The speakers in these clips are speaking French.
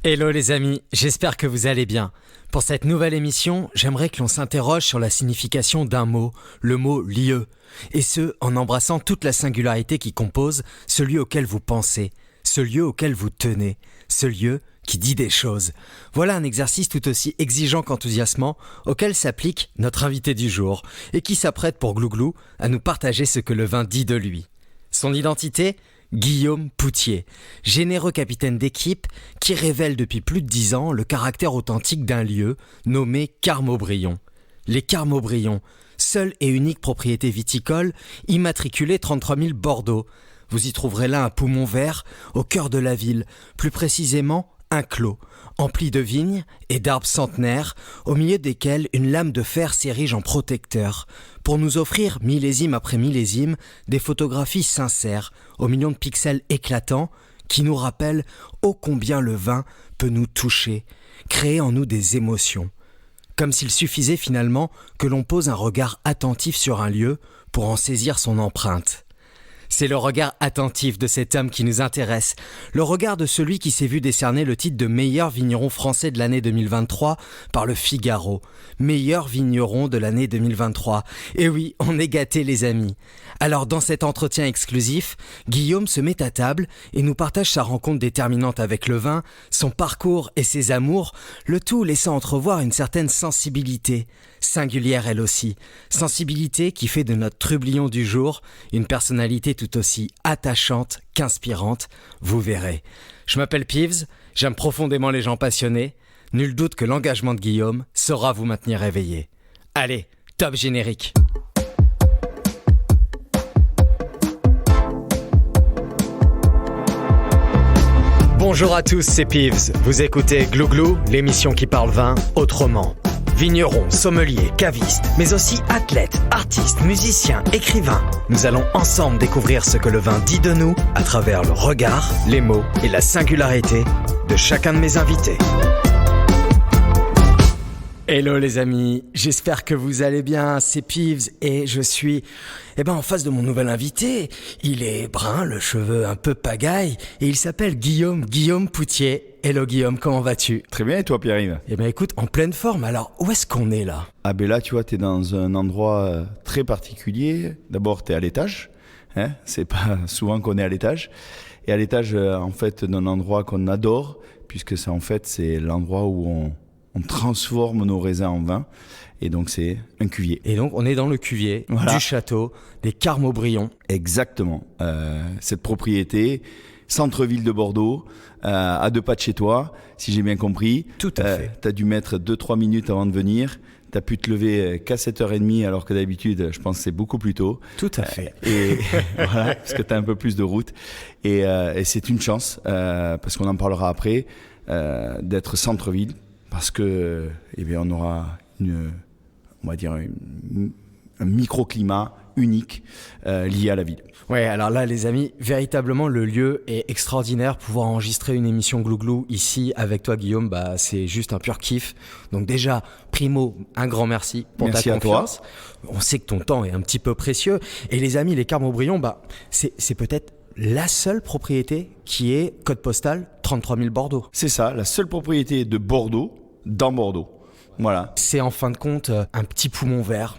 Hello les amis, j'espère que vous allez bien. Pour cette nouvelle émission, j'aimerais que l'on s'interroge sur la signification d'un mot, le mot « lieu », et ce, en embrassant toute la singularité qui compose ce lieu auquel vous pensez, ce lieu auquel vous tenez, ce lieu qui dit des choses. Voilà un exercice tout aussi exigeant qu'enthousiasmant, auquel s'applique notre invité du jour, et qui s'apprête pour Glouglou à nous partager ce que le vin dit de lui. Son identité ? Guillaume Poutier, généreux capitaine d'équipe qui révèle depuis plus de 10 ans le caractère authentique d'un lieu nommé Carmes-Aubryon. Les Carmes-Aubryon, seule et unique propriété viticole, immatriculée 33 000 Bordeaux. Vous y trouverez là un poumon vert au cœur de la ville, plus précisément un clos, empli de vignes et d'arbres centenaires, au milieu desquels une lame de fer s'érige en protecteur, pour nous offrir, millésime après millésime, des photographies sincères, aux millions de pixels éclatants, qui nous rappellent ô combien le vin peut nous toucher, créer en nous des émotions. Comme s'il suffisait finalement que l'on pose un regard attentif sur un lieu pour en saisir son empreinte. C'est le regard attentif de cet homme qui nous intéresse, le regard de celui qui s'est vu décerner le titre de meilleur vigneron français de l'année 2023 par le Figaro. Meilleur vigneron de l'année 2023. Et oui, on est gâtés les amis. Alors dans cet entretien exclusif, Guillaume se met à table et nous partage sa rencontre déterminante avec le vin, son parcours et ses amours, le tout laissant entrevoir une certaine sensibilité, singulière elle aussi. Sensibilité qui fait de notre trublion du jour une personnalité tout aussi attachante qu'inspirante, vous verrez. Je m'appelle Peeves, j'aime profondément les gens passionnés. Nul doute que l'engagement de Guillaume saura vous maintenir éveillé. Allez, top générique. Bonjour à tous, c'est Peeves. Vous écoutez Glouglou, l'émission qui parle vin autrement. Vignerons, sommeliers, cavistes, mais aussi athlètes, artistes, musiciens, écrivains. Nous allons ensemble découvrir ce que le vin dit de nous à travers le regard, les mots et la singularité de chacun de mes invités. Hello les amis, j'espère que vous allez bien, c'est Peeves et je suis en face de mon nouvel invité. Il est brun, le cheveu un peu pagaille et il s'appelle Guillaume Poutier. Hello Guillaume, comment vas-tu ? Très bien, et toi Pierre-Yves ? Écoute, en pleine forme, alors où est-ce qu'on est là ? Ah ben là tu vois, t'es dans un endroit très particulier. D'abord t'es à l'étage, c'est pas souvent qu'on est à l'étage. Et à l'étage en fait d'un endroit qu'on adore, puisque c'est l'endroit où on transforme nos raisins en vin, et donc c'est un cuvier. Et donc on est dans le cuvier du château des Carmes-Aubryon. Exactement, cette propriété, centre-ville de Bordeaux, à 2 pas de chez toi, si j'ai bien compris. Tout à fait. T'as dû mettre 2-3 minutes avant de venir, t'as pu te lever qu'à 7h30, alors que d'habitude, je pense que c'est beaucoup plus tôt. Tout à fait. Et voilà, parce que t'as un peu plus de route. Et c'est une chance, parce qu'on en parlera après, d'être centre-ville. Parce que, on aura un microclimat unique lié à la ville. Ouais, alors là, les amis, véritablement, le lieu est extraordinaire. Pouvoir enregistrer une émission Glouglou ici avec toi, Guillaume, c'est juste un pur kiff. Donc déjà, primo, un grand merci pour ta confiance. On sait que ton temps est un petit peu précieux. Et les amis, les Carmes-Aubryon, c'est peut-être la seule propriété qui est code postal 33 000 Bordeaux. C'est ça, la seule propriété de Bordeaux dans Bordeaux. Voilà. C'est en fin de compte un petit poumon vert,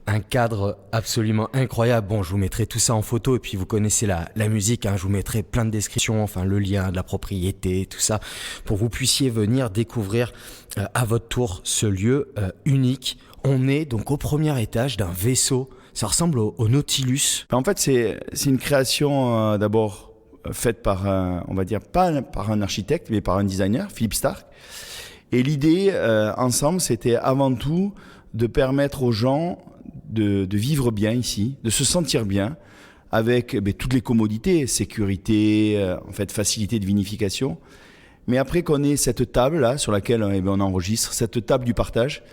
un cadre absolument incroyable. Bon, je vous mettrai tout ça en photo et puis vous connaissez la musique, je vous mettrai plein de descriptions, le lien de la propriété, tout ça, pour que vous puissiez venir découvrir à votre tour ce lieu unique. On est donc au premier étage d'un vaisseau, ça ressemble au Nautilus. En fait, c'est une création d'abord faite par pas par un architecte, mais par un designer, Philippe Starck. Et l'idée, ensemble, c'était avant tout de permettre aux gens de vivre bien ici, de se sentir bien, avec toutes les commodités, sécurité, facilité de vinification. Mais après qu'on ait cette table-là, sur laquelle on enregistre, cette table du partage,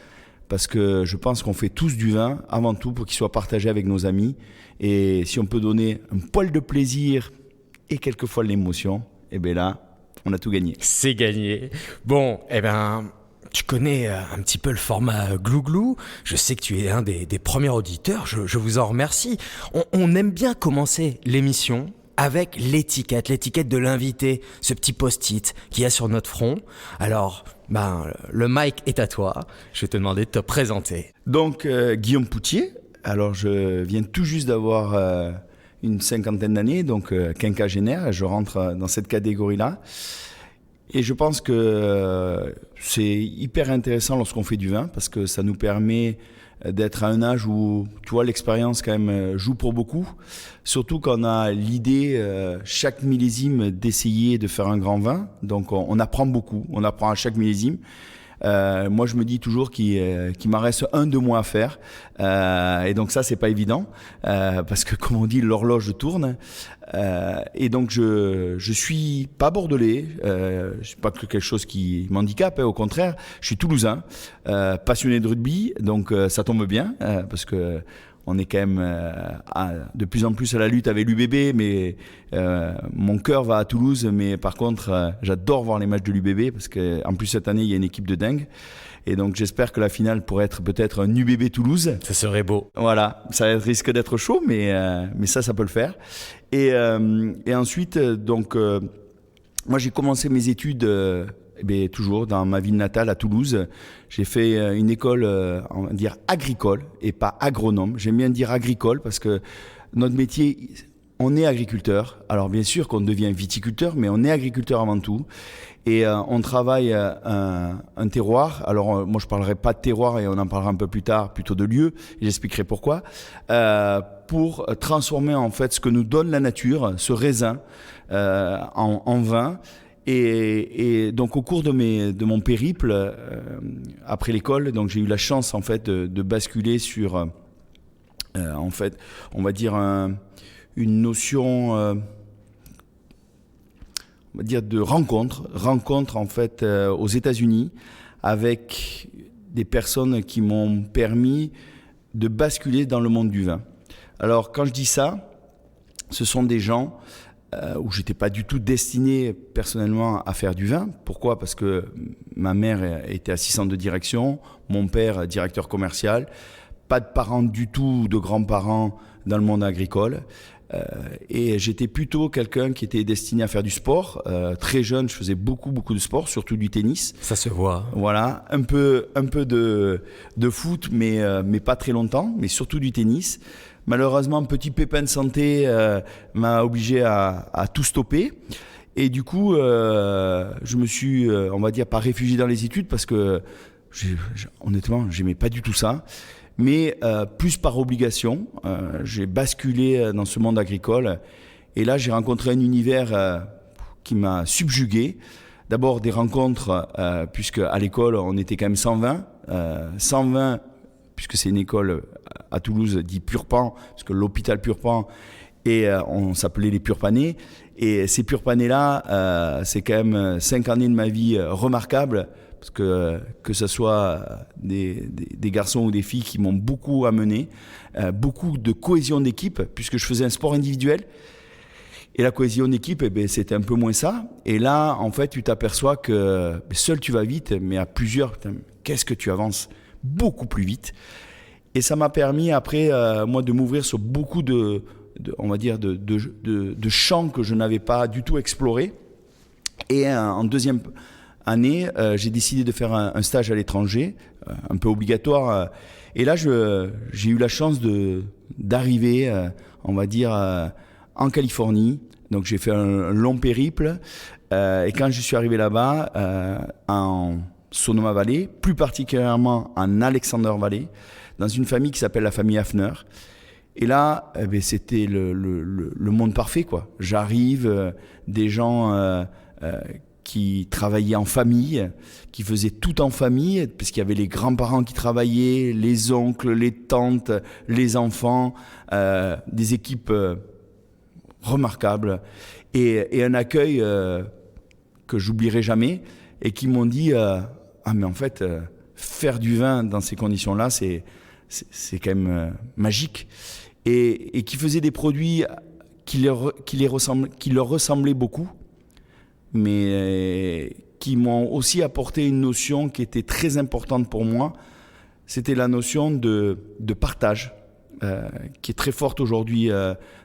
parce que je pense qu'on fait tous du vin, avant tout, pour qu'il soit partagé avec nos amis. Et si on peut donner un poil de plaisir et quelquefois de l'émotion, là, on a tout gagné. C'est gagné. Bon, tu connais un petit peu le format Glouglou. Je sais que tu es un des premiers auditeurs. Je vous en remercie. On aime bien commencer l'émission avec l'étiquette de l'invité, ce petit post-it qu'il y a sur notre front. Alors, le mic est à toi. Je vais te demander de te présenter. Donc, Guillaume Poutier. Alors, je viens tout juste d'avoir une cinquantaine d'années, donc quinquagénaire. Je rentre dans cette catégorie-là. Et je pense que c'est hyper intéressant lorsqu'on fait du vin parce que ça nous permet d'être à un âge où, tu vois, l'expérience quand même joue pour beaucoup. Surtout quand on a l'idée, chaque millésime, d'essayer de faire un grand vin. Donc on apprend beaucoup, on apprend à chaque millésime. Moi, je me dis toujours qu'il m'en reste 1-2 mois à faire. Et donc ça, c'est pas évident. Parce que, comme on dit, l'horloge tourne. Et donc, je suis pas bordelais. C'est pas quelque chose qui m'handicape, au contraire. Je suis toulousain, passionné de rugby. Donc, ça tombe bien. Parce que on est quand même de plus en plus à la lutte avec l'UBB, mais mon cœur va à Toulouse. Mais par contre, j'adore voir les matchs de l'UBB parce qu'en plus cette année, il y a une équipe de dingue. Et donc j'espère que la finale pourrait être peut-être un UBB Toulouse. Ça serait beau. Voilà, ça risque d'être chaud, mais ça peut le faire. Et ensuite, donc, moi j'ai commencé mes études... toujours dans ma ville natale à Toulouse. J'ai fait une école, on va dire, agricole et pas agronome. J'aime bien dire agricole parce que notre métier, on est agriculteur. Alors bien sûr qu'on devient viticulteur, mais on est agriculteur avant tout. Et on travaille un terroir. Alors moi je parlerai pas de terroir et on en parlera un peu plus tard, plutôt de lieu. Et j'expliquerai pourquoi. Pour transformer en fait ce que nous donne la nature, ce raisin, en vin. Et donc au cours de mon périple après l'école, donc j'ai eu la chance en fait de basculer sur en fait, on va dire une notion on va dire de rencontre en fait aux États-Unis avec des personnes qui m'ont permis de basculer dans le monde du vin. Alors quand je dis ça, ce sont des gens où j'étais pas du tout destiné personnellement à faire du vin. Pourquoi ? Parce que ma mère était assistante de direction, mon père directeur commercial, pas de parents du tout, de grands-parents dans le monde agricole. Et j'étais plutôt quelqu'un qui était destiné à faire du sport. Très jeune, je faisais beaucoup de sport, surtout du tennis. Ça se voit. Voilà, un peu de foot, mais pas très longtemps, mais surtout du tennis. Malheureusement, un petit pépin de santé m'a obligé à tout stopper. Et du coup, je me suis, on va dire, pas réfugié dans les études parce que, honnêtement, j'aimais pas du tout ça. Mais plus par obligation, j'ai basculé dans ce monde agricole. Et là, j'ai rencontré un univers qui m'a subjugué. D'abord, des rencontres, puisque à l'école, on était quand même 120. 120, puisque c'est une école à Toulouse, dit Purpan, parce que l'hôpital Purpan, et on s'appelait les Purpanais. Et ces Purpanais-là, c'est quand même 5 années de ma vie remarquables, parce que ce soit des garçons ou des filles qui m'ont beaucoup amené, beaucoup de cohésion d'équipe, puisque je faisais un sport individuel. Et la cohésion d'équipe, c'était un peu moins ça. Et là, en fait, tu t'aperçois que seul tu vas vite, mais à plusieurs, qu'est-ce que tu avances beaucoup plus vite. Et ça m'a permis après, moi, de m'ouvrir sur beaucoup on va dire, de champs que je n'avais pas du tout explorés. Et en deuxième année, j'ai décidé de faire un stage à l'étranger, un peu obligatoire. Et là, j'ai eu la chance d'arriver, on va dire, en Californie. Donc, j'ai fait un long périple. Et quand je suis arrivé là-bas, en Sonoma Valley, plus particulièrement en Alexander Valley, dans une famille qui s'appelle la famille Hafner. Et là, c'était le monde parfait, quoi. J'arrive, des gens qui travaillaient en famille, qui faisaient tout en famille, parce qu'il y avait les grands-parents qui travaillaient, les oncles, les tantes, les enfants, des équipes remarquables, et un accueil que j'oublierai jamais, et qui m'ont dit mais en fait, faire du vin dans ces conditions-là, c'est quand même magique. Et qui faisaient des produits qui leur ressemblaient beaucoup, mais qui m'ont aussi apporté une notion qui était très importante pour moi. C'était la notion de partage, qui est très forte aujourd'hui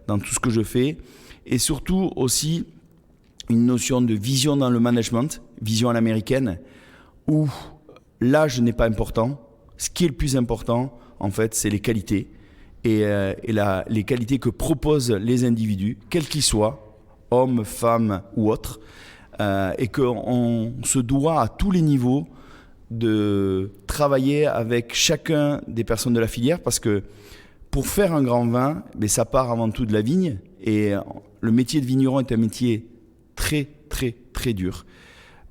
dans tout ce que je fais. et surtout aussi une notion de vision dans le management, vision à l'américaine, où l'âge n'est pas important. Ce qui est le plus important, en fait, c'est les qualités. Et les qualités que proposent les individus, quels qu'ils soient, hommes, femmes ou autres, et qu'on se doit à tous les niveaux de travailler avec chacun des personnes de la filière, parce que pour faire un grand vin, ça part avant tout de la vigne, et le métier de vigneron est un métier très, très, très dur,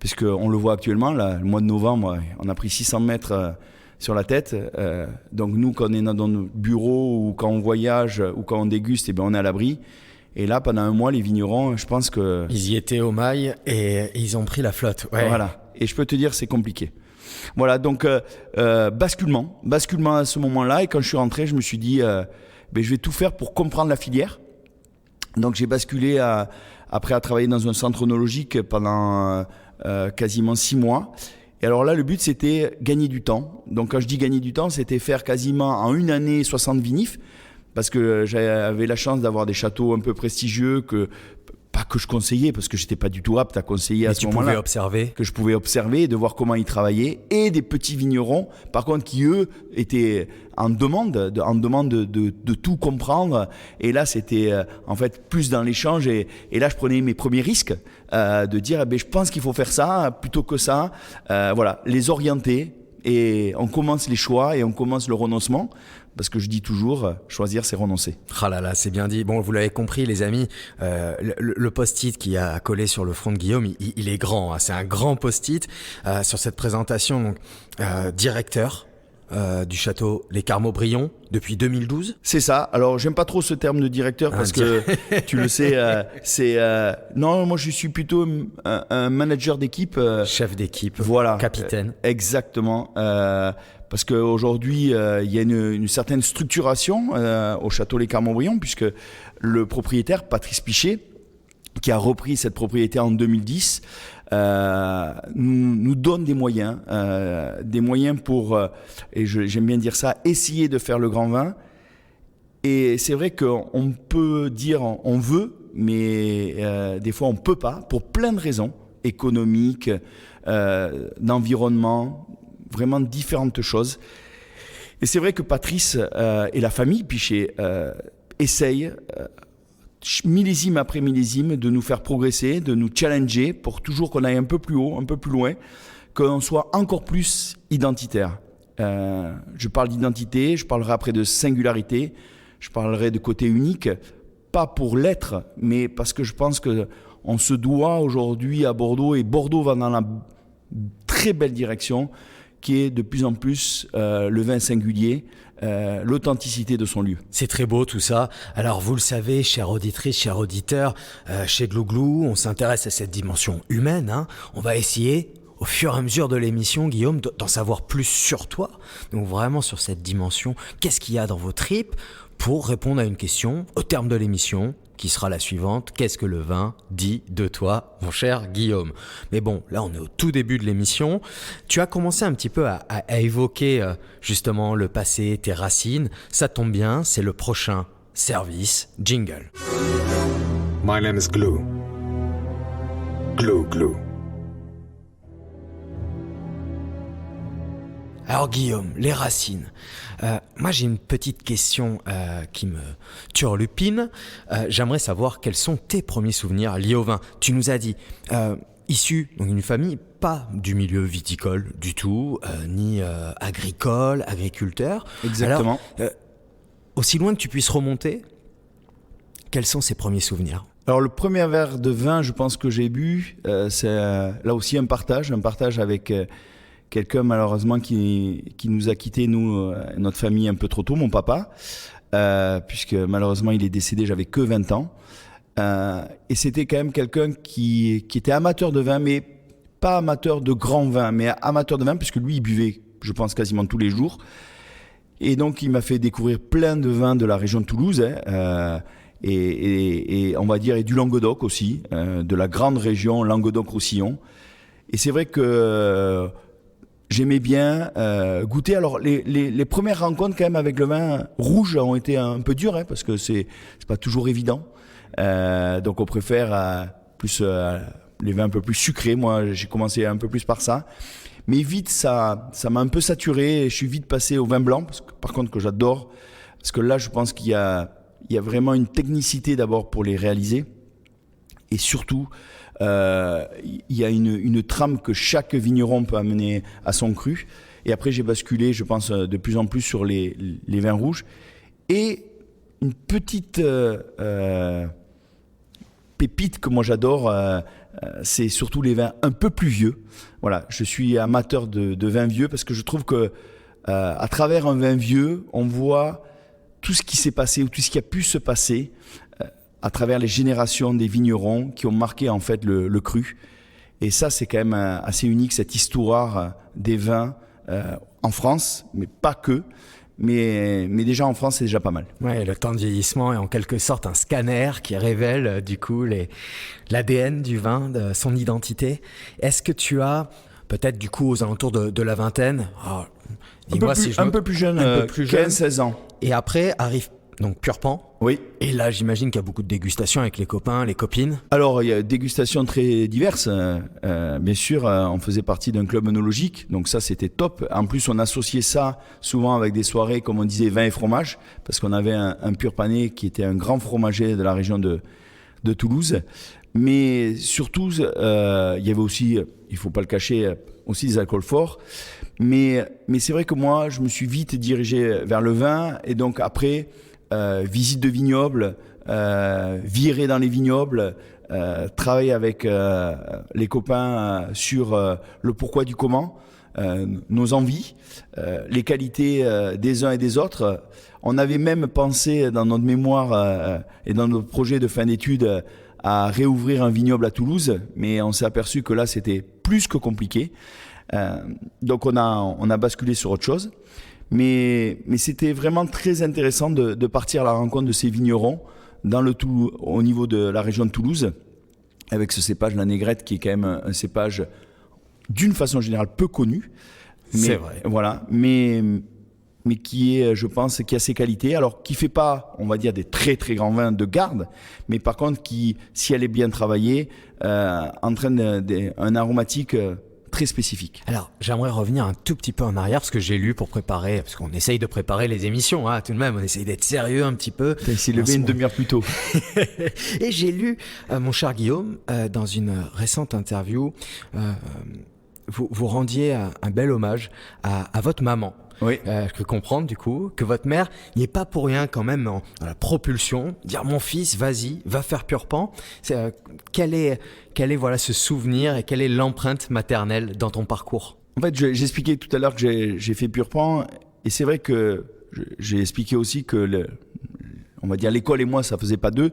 puisqu'on le voit actuellement, là, le mois de novembre, on a pris 600 mètres sur la tête. Donc nous, quand on est dans nos bureaux ou quand on voyage ou quand on déguste, on est à l'abri. Et là, pendant un mois, les vignerons, je pense que... Ils y étaient au mail et ils ont pris la flotte. Ouais. Voilà. Et je peux te dire, c'est compliqué. Voilà, donc basculement à ce moment-là. Et quand je suis rentré, je me suis dit, je vais tout faire pour comprendre la filière. Donc j'ai basculé après à travailler dans un centre œnologique pendant quasiment 6 mois. Et alors là, le but, c'était gagner du temps. Donc quand je dis gagner du temps, c'était faire quasiment en une année 60 vinifs, parce que j'avais la chance d'avoir des châteaux un peu prestigieux, pas que je conseillais, parce que j'étais pas du tout apte à conseiller à ce moment-là. Que je pouvais observer, de voir comment ils travaillaient, et des petits vignerons, par contre, qui eux étaient en demande de tout comprendre. Et là, c'était en fait plus dans l'échange. Et là, je prenais mes premiers risques de dire, je pense qu'il faut faire ça plutôt que ça. Voilà, les orienter. Et on commence les choix et on commence le renoncement, parce que je dis toujours, choisir c'est renoncer. Ah là là, c'est bien dit. Bon, vous l'avez compris les amis, le post-it qui a collé sur le front de Guillaume, il est grand, hein. C'est un grand post-it sur cette présentation. Donc, directeur du château Les Carmeaux-Brion depuis 2012. C'est ça. Alors, j'aime pas trop ce terme de directeur parce que, tu le sais, non, moi je suis plutôt un manager d'équipe. Chef d'équipe, voilà, capitaine. Exactement. Parce qu'aujourd'hui, il y a une certaine structuration au château Les Carmeaux-Brion, puisque le propriétaire, Patrice Pichet, qui a repris cette propriété en 2010, nous donne des moyens pour, et j'aime bien dire ça, essayer de faire le grand vin. Et c'est vrai qu'on peut dire on veut, mais des fois on ne peut pas, pour plein de raisons, économiques, d'environnement, vraiment différentes choses. Et c'est vrai que Patrice et la famille Pichet essayent, millésime après millésime, de nous faire progresser, de nous challenger pour toujours qu'on aille un peu plus haut, un peu plus loin, qu'on soit encore plus identitaire. Je parle d'identité, je parlerai après de singularité, je parlerai de côté unique, pas pour l'être, mais parce que je pense qu'on se doit aujourd'hui à Bordeaux, et Bordeaux va dans la très belle direction, qui est de plus en plus le vin singulier, l'authenticité de son lieu. C'est très beau tout ça. Alors vous le savez, chère auditrice, chers auditeurs, chez Glouglou, on s'intéresse à cette dimension humaine, hein. On va essayer, au fur et à mesure de l'émission, Guillaume, d'en savoir plus sur toi. Donc vraiment sur cette dimension, qu'est-ce qu'il y a dans vos tripes, pour répondre à une question au terme de l'émission, qui sera la suivante: qu'est-ce que le vin dit de toi, mon cher Guillaume? Mais bon, là on est au tout début de l'émission. Tu as commencé un petit peu à évoquer justement le passé, tes racines. Ça tombe bien, c'est le prochain service jingle. My name is Glue. Glue, glue. Alors Guillaume, les racines. Moi j'ai une petite question qui me turlupine. J'aimerais savoir quels sont tes premiers souvenirs liés au vin. Tu nous as dit, issu d'une famille pas du milieu viticole du tout, ni agricole, agriculteur. Exactement. Alors, aussi loin que tu puisses remonter, quels sont ces premiers souvenirs ? Alors le premier verre de vin, je pense que j'ai bu, c'est là aussi un partage avec... quelqu'un malheureusement qui nous a quittés, nous, notre famille un peu trop tôt, mon papa, puisque malheureusement il est décédé, j'avais que 20 ans. Et c'était quand même quelqu'un qui était amateur de vin, mais pas amateur de grand vin, mais amateur de vin, puisque lui il buvait, je pense, quasiment tous les jours. Et donc il m'a fait découvrir plein de vins de la région de Toulouse, et on va dire, et du Languedoc aussi, de la grande région Languedoc-Roussillon. Et c'est vrai que... j'aimais bien goûter. Alors, les premières rencontres quand même avec le vin rouge ont été un peu dures, parce que c'est pas toujours évident. Donc on préfère plus les vins un peu plus sucrés. Moi, j'ai commencé un peu plus par ça. Mais vite, ça m'a un peu saturé. Et je suis vite passé au vin blanc, par contre, que j'adore. Parce que là, je pense qu'il y a vraiment une technicité d'abord pour les réaliser. Et surtout, il y a une trame que chaque vigneron peut amener à son cru. Et après, j'ai basculé, je pense, de plus en plus sur les vins rouges. Et une petite pépite que moi j'adore, c'est surtout les vins un peu plus vieux. Voilà, je suis amateur de vins vieux parce que je trouve que à travers un vin vieux, on voit tout ce qui s'est passé ou tout ce qui a pu se passer à travers les générations des vignerons qui ont marqué en fait le cru. Et ça, c'est quand même assez unique, cette histoire des vins en France, mais pas que. Mais déjà en France, c'est déjà pas mal. Ouais, le temps de vieillissement est en quelque sorte un scanner qui révèle du coup l'ADN du vin, de son identité. Est-ce que tu as peut-être du coup aux alentours de la vingtaine, un peu plus jeune, 15-16 ans. Et après arrive donc Purpan. Oui. Et là, j'imagine qu'il y a beaucoup de dégustations avec les copains, les copines. Alors, il y a des dégustations très diverses. Bien sûr, on faisait partie d'un club œnologique, donc ça, c'était top. En plus, on associait ça souvent avec des soirées, comme on disait, vin et fromage, parce qu'on avait un Purpanais qui était un grand fromager de la région de Toulouse. Mais surtout, il y avait aussi, il faut pas le cacher, aussi des alcools forts. Mais c'est vrai que moi, je me suis vite dirigé vers le vin, et donc après... visite de vignoble, virer dans les vignobles, travailler avec les copains sur le pourquoi du comment, nos envies, les qualités des uns et des autres. On avait même pensé dans notre mémoire et dans notre projet de fin d'études à réouvrir un vignoble à Toulouse, mais on s'est aperçu que là c'était plus que compliqué. Donc on a basculé sur autre chose. Mais c'était vraiment très intéressant de partir à la rencontre de ces vignerons au niveau de la région de Toulouse, avec ce cépage, la Négrette, qui est quand même un cépage d'une façon générale peu connu. C'est vrai. Voilà, mais qui est, je pense, qui a ses qualités. Alors, qui fait pas, on va dire, des très très grands vins de garde, mais par contre, qui, si elle est bien travaillée, entraîne un aromatique très spécifique. Alors, j'aimerais revenir un tout petit peu en arrière parce que j'ai lu pour préparer, parce qu'on essaye de préparer les émissions, hein, tout de même, on essaye d'être sérieux un petit peu. T'as essayé de lever une demi-heure plus tôt. Et j'ai lu, mon cher Guillaume, dans une récente interview, vous rendiez un bel hommage à votre maman. Oui. Je peux comprendre du coup que votre mère n'y est pas pour rien quand même dans la propulsion, dire mon fils, vas-y, va faire Purpan. Quel est voilà ce souvenir et quelle est l'empreinte maternelle dans ton parcours? En fait, j'expliquais tout à l'heure que j'ai fait Purpan, et c'est vrai que j'ai expliqué aussi que on va dire l'école et moi ça faisait pas deux,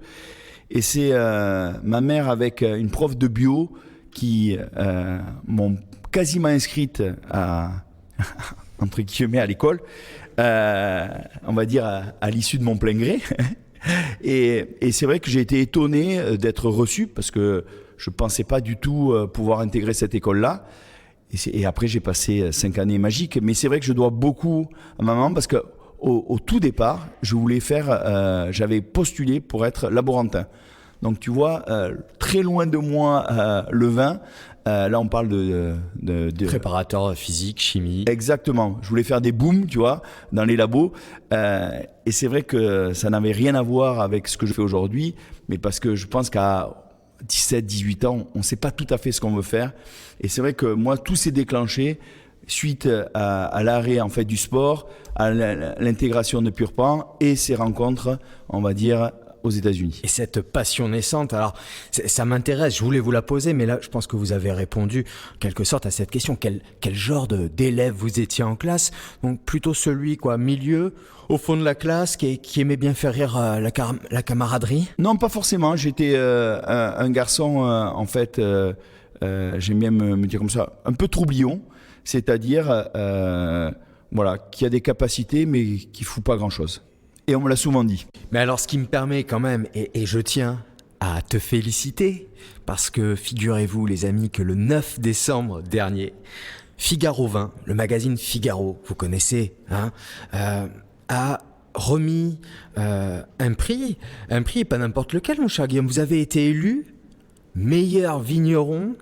et c'est ma mère avec une prof de bio qui m'ont quasiment inscrite entre guillemets à l'école, on va dire à l'issue de mon plein gré. Et c'est vrai que j'ai été étonné d'être reçu parce que je pensais pas du tout pouvoir intégrer cette école-là. Et après, j'ai passé 5 années magiques. Mais c'est vrai que je dois beaucoup à ma maman parce que au tout départ, je voulais j'avais postulé pour être laborantin. Donc tu vois, très loin de moi le vin. Là, on parle de préparateur physique, chimie. Exactement. Je voulais faire des booms, tu vois, dans les labos. Et c'est vrai que ça n'avait rien à voir avec ce que je fais aujourd'hui, mais parce que je pense qu'à 17, 18 ans, on ne sait pas tout à fait ce qu'on veut faire. Et c'est vrai que moi, tout s'est déclenché suite à l'arrêt en fait du sport, à l'intégration de Purpan et ses rencontres, on va dire, aux États-Unis. Et cette passion naissante, alors ça m'intéresse, je voulais vous la poser, mais là je pense que vous avez répondu en quelque sorte à cette question. Quel genre d'élève vous étiez en classe? Donc plutôt celui milieu, au fond de la classe, qui aimait bien faire rire la camaraderie? Non, pas forcément. J'étais un garçon, en fait, j'aime bien me dire comme ça, un peu troublion, c'est-à-dire voilà, qui a des capacités mais qui fout pas grand-chose. Et on me l'a souvent dit. Mais alors, ce qui me permet quand même, et je tiens à te féliciter, parce que figurez-vous, les amis, que le 9 décembre dernier, Figaro 20, le magazine Figaro, vous connaissez, hein, a remis un prix, pas n'importe lequel, mon cher Guillaume. Vous avez été élu meilleur vigneron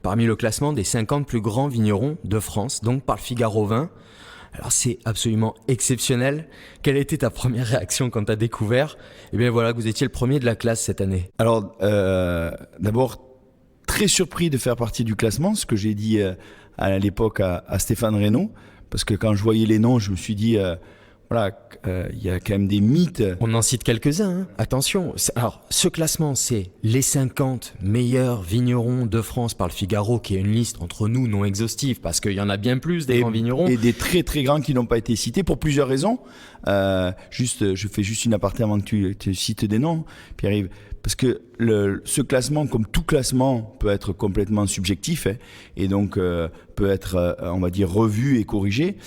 parmi le classement des 50 plus grands vignerons de France, donc par le Figaro 20. Alors c'est absolument exceptionnel. Quelle était ta première réaction quand tu as découvert que vous étiez le premier de la classe cette année? Alors, d'abord, très surpris de faire partie du classement, ce que j'ai dit à l'époque à Stéphane Reynaud, parce que quand je voyais les noms, je me suis dit, il y a quand même des mythes. On en cite quelques-uns, hein. Attention. Alors, ce classement, c'est les 50 meilleurs vignerons de France par le Figaro, qui est une liste entre nous non exhaustive, parce qu'il y en a bien plus des grands vignerons. Et des très très grands qui n'ont pas été cités pour plusieurs raisons. Je fais juste une aparté avant que tu cites des noms, Pierre-Yves. Parce que ce classement, comme tout classement, peut être complètement subjectif, hein, et donc peut être, on va dire, revu et corrigé.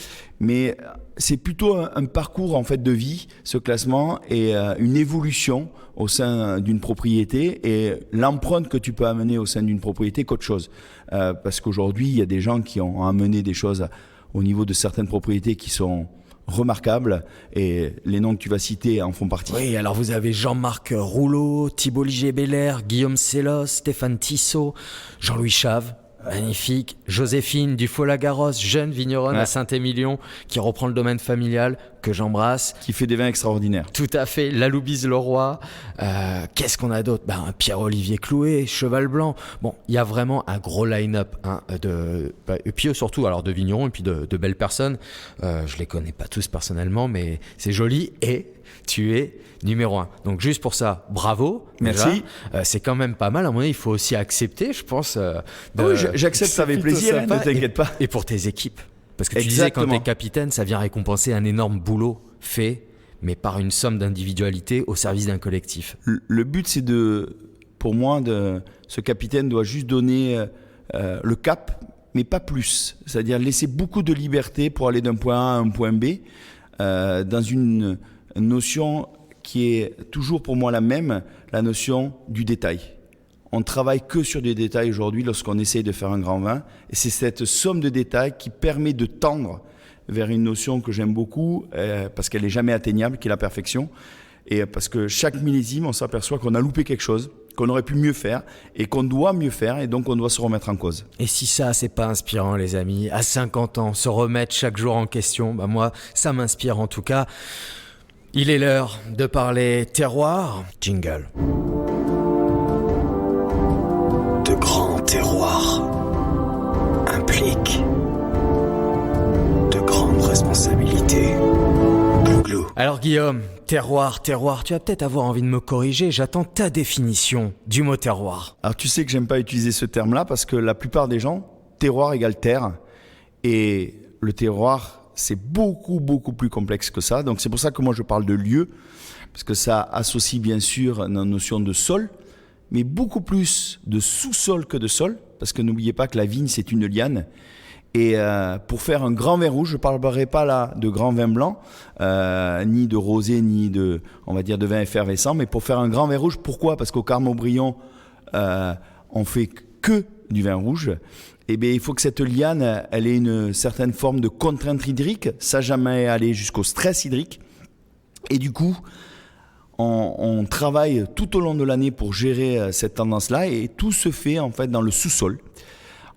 Mais c'est plutôt un parcours en fait de vie, ce classement, et une évolution au sein d'une propriété et l'empreinte que tu peux amener au sein d'une propriété qu'autre chose. Parce qu'aujourd'hui, il y a des gens qui ont amené des choses au niveau de certaines propriétés qui sont remarquables, et les noms que tu vas citer en font partie. Oui, alors vous avez Jean-Marc Rouleau, Thibault Ligier-Belair, Guillaume Sellos, Stéphane Tissot, Jean-Louis Chave, magnifique, Joséphine Dufault-Lagarosse, jeune vigneronne à Saint-Émilion, qui reprend le domaine familial, que j'embrasse. Qui fait des vins extraordinaires. Tout à fait, Laloubise Leroy. Qu'est-ce qu'on a d'autre? Pierre-Olivier Clouet, Cheval Blanc. Bon, il y a vraiment un gros line-up, hein, et puis surtout alors de vignerons et puis de belles personnes. Je les connais pas tous personnellement, mais c'est joli, et tu es numéro 1. Donc juste pour ça, bravo. Merci. C'est quand même pas mal. À mon avis, il faut aussi accepter, je pense. Oui, j'accepte ça avec plaisir, ne t'inquiète pas. Et pour tes équipes. Parce que tu disais, quand tu es capitaine, ça vient récompenser un énorme boulot fait, mais par une somme d'individualité au service d'un collectif. Le but, c'est pour moi, ce capitaine doit juste donner le cap, mais pas plus. C'est-à-dire laisser beaucoup de liberté pour aller d'un point A à un point B, dans une notion qui est toujours pour moi la même, la notion du détail. On travaille que sur des détails aujourd'hui lorsqu'on essaye de faire un grand vin. Et c'est cette somme de détails qui permet de tendre vers une notion que j'aime beaucoup, parce qu'elle n'est jamais atteignable, qui est la perfection. Et parce que chaque millésime, on s'aperçoit qu'on a loupé quelque chose, qu'on aurait pu mieux faire, et qu'on doit mieux faire, et donc on doit se remettre en cause. Et si ça, c'est pas inspirant, les amis, à 50 ans, se remettre chaque jour en question, moi, ça m'inspire en tout cas. Il est l'heure de parler terroir. Jingle. De grands terroirs impliquent de grandes responsabilités. Glou glou. Alors Guillaume, terroir, tu vas peut-être avoir envie de me corriger, j'attends ta définition du mot terroir. Alors tu sais que j'aime pas utiliser ce terme-là parce que la plupart des gens, terroir égale terre, et le terroir, c'est beaucoup plus complexe que ça. Donc c'est pour ça que moi je parle de lieu, parce que ça associe bien sûr la notion de sol, mais beaucoup plus de sous-sol que de sol, parce que n'oubliez pas que la vigne, c'est une liane. Et pour faire un grand vin rouge, je ne parlerai pas là de grand vin blanc, ni de rosé, ni de, on va dire, de vin effervescent, mais pour faire un grand vin rouge, pourquoi? Parce qu'au Carme-Aubryon, on fait que du vin rouge. Eh bien, il faut que cette liane, elle ait une certaine forme de contrainte hydrique, ça jamais aller jusqu'au stress hydrique. Et du coup, on travaille tout au long de l'année pour gérer cette tendance-là, et tout se fait en fait dans le sous-sol.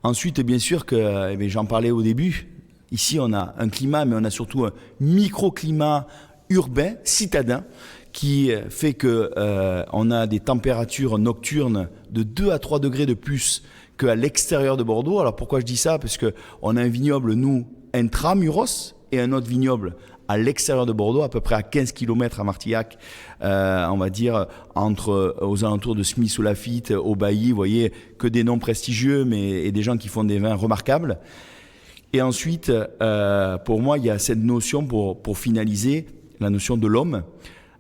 Ensuite, bien sûr que, j'en parlais au début, ici on a un climat, mais on a surtout un microclimat urbain, citadin, qui fait qu'on a des températures nocturnes de 2 à 3 degrés de plus qu'à l'extérieur de Bordeaux. Alors pourquoi je dis ça? Parce qu'on a un vignoble, nous, intramuros, et un autre vignoble à l'extérieur de Bordeaux, à peu près à 15 km à Martillac, on va dire aux alentours de Smith-sous-Lafitte, au Bailly, vous voyez, que des noms prestigieux, et des gens qui font des vins remarquables. Et ensuite, pour moi, il y a cette notion, pour finaliser, la notion de l'homme.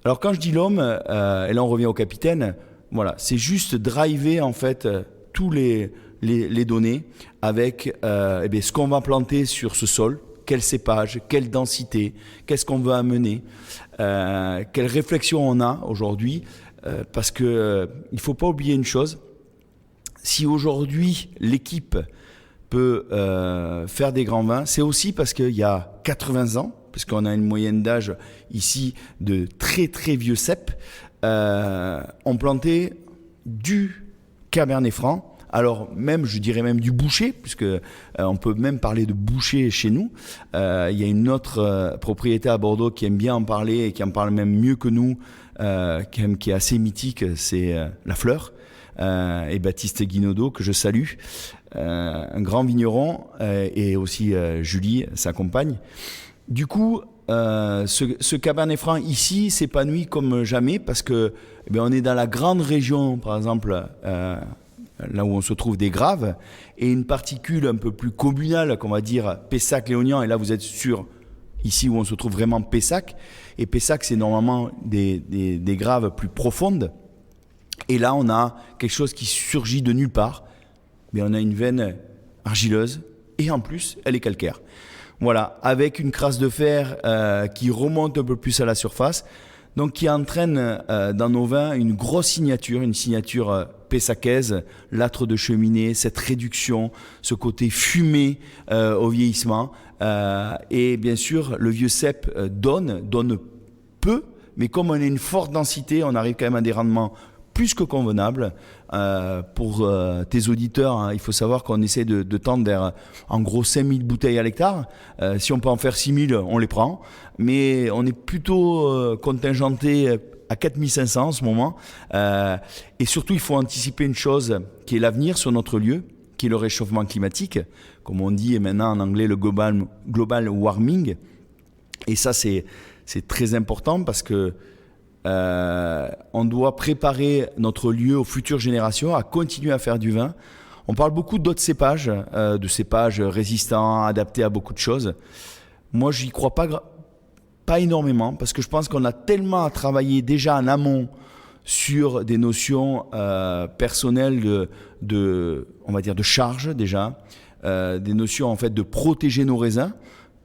Alors quand je dis l'homme, et là on revient au capitaine, voilà, c'est juste driver en fait tous les données avec ce qu'on va planter sur ce sol. Quel cépage, quelle densité, qu'est-ce qu'on veut amener, quelle réflexion on a aujourd'hui, parce qu'il ne faut pas oublier une chose, si aujourd'hui l'équipe peut faire des grands vins, c'est aussi parce qu'il y a 80 ans, parce qu'on a une moyenne d'âge ici de très très vieux cèpes, ont planté du Cabernet Franc. Alors même, je dirais même du boucher, puisque on peut même parler de boucher chez nous. Il y a une autre propriétaire à Bordeaux qui aime bien en parler et qui en parle même mieux que nous, qui est assez mythique, c'est La Fleur, et Baptiste Guinaudot, que je salue, un grand vigneron, et aussi Julie, sa compagne. Du coup, ce Cabernet Franc ici s'épanouit comme jamais parce que on est dans la grande région, par exemple, là où on se trouve des Graves, et une particule un peu plus communale, qu'on va dire Pessac-Léognan, et là vous êtes sur ici où on se trouve vraiment Pessac, et Pessac c'est normalement des Graves plus profondes, et là on a quelque chose qui surgit de nulle part, mais on a une veine argileuse, et en plus elle est calcaire. Voilà, avec une crasse de fer qui remonte un peu plus à la surface, donc qui entraîne dans nos vins une grosse signature, une signature pessacaise, l'âtre de cheminée, cette réduction, ce côté fumé au vieillissement. Et bien sûr, le vieux cep donne peu, mais comme on a une forte densité, on arrive quand même à des rendements plus que convenables. Pour tes auditeurs, hein, il faut savoir qu'on essaie de tendre vers en gros 5000 bouteilles à l'hectare. Si on peut en faire 6000, on les prend. Mais on est plutôt contingenté à 4500 en ce moment. Et surtout, il faut anticiper une chose qui est l'avenir sur notre lieu, qui est le réchauffement climatique. Comme on dit maintenant en anglais, le global warming. Et ça, c'est très important parce que on doit préparer notre lieu aux futures générations à continuer à faire du vin. On parle beaucoup d'autres cépages, de cépages résistants, adaptés à beaucoup de choses. Moi, j'y crois pas énormément, parce que je pense qu'on a tellement à travailler déjà en amont sur des notions personnelles on va dire de charge déjà, des notions en fait de protéger nos raisins,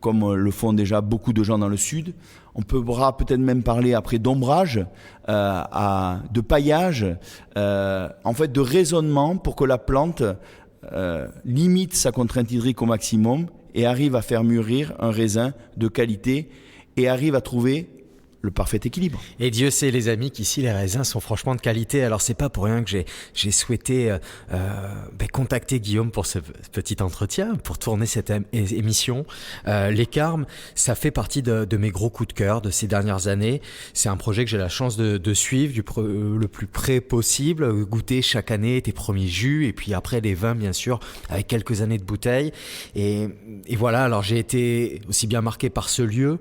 comme le font déjà beaucoup de gens dans le sud. On pourra peut-être même parler après d'ombrage, de paillage, en fait de raisonnement pour que la plante limite sa contrainte hydrique au maximum et arrive à faire mûrir un raisin de qualité et arrive à trouver le parfait équilibre. Et Dieu sait, les amis, qu'ici les raisins sont franchement de qualité. Alors c'est pas pour rien que j'ai souhaité contacter Guillaume pour ce petit entretien, pour tourner cette émission. Les Carmes, ça fait partie de mes gros coups de cœur de ces dernières années. C'est un projet que j'ai la chance de suivre le plus près possible, goûter chaque année tes premiers jus, et puis après les vins bien sûr, avec quelques années de bouteilles. Et voilà, alors j'ai été aussi bien marqué par ce lieu,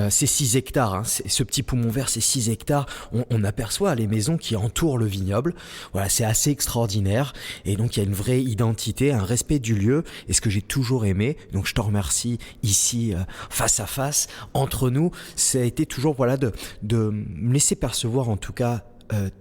c'est 6 hectares, hein, ce petit poumon vert, c'est 6 hectares. On aperçoit les maisons qui entourent le vignoble. Voilà, c'est assez extraordinaire. Et donc, il y a une vraie identité, un respect du lieu. Et ce que j'ai toujours aimé, donc je te remercie ici, face à face, entre nous, ça a été toujours de me laisser percevoir en tout cas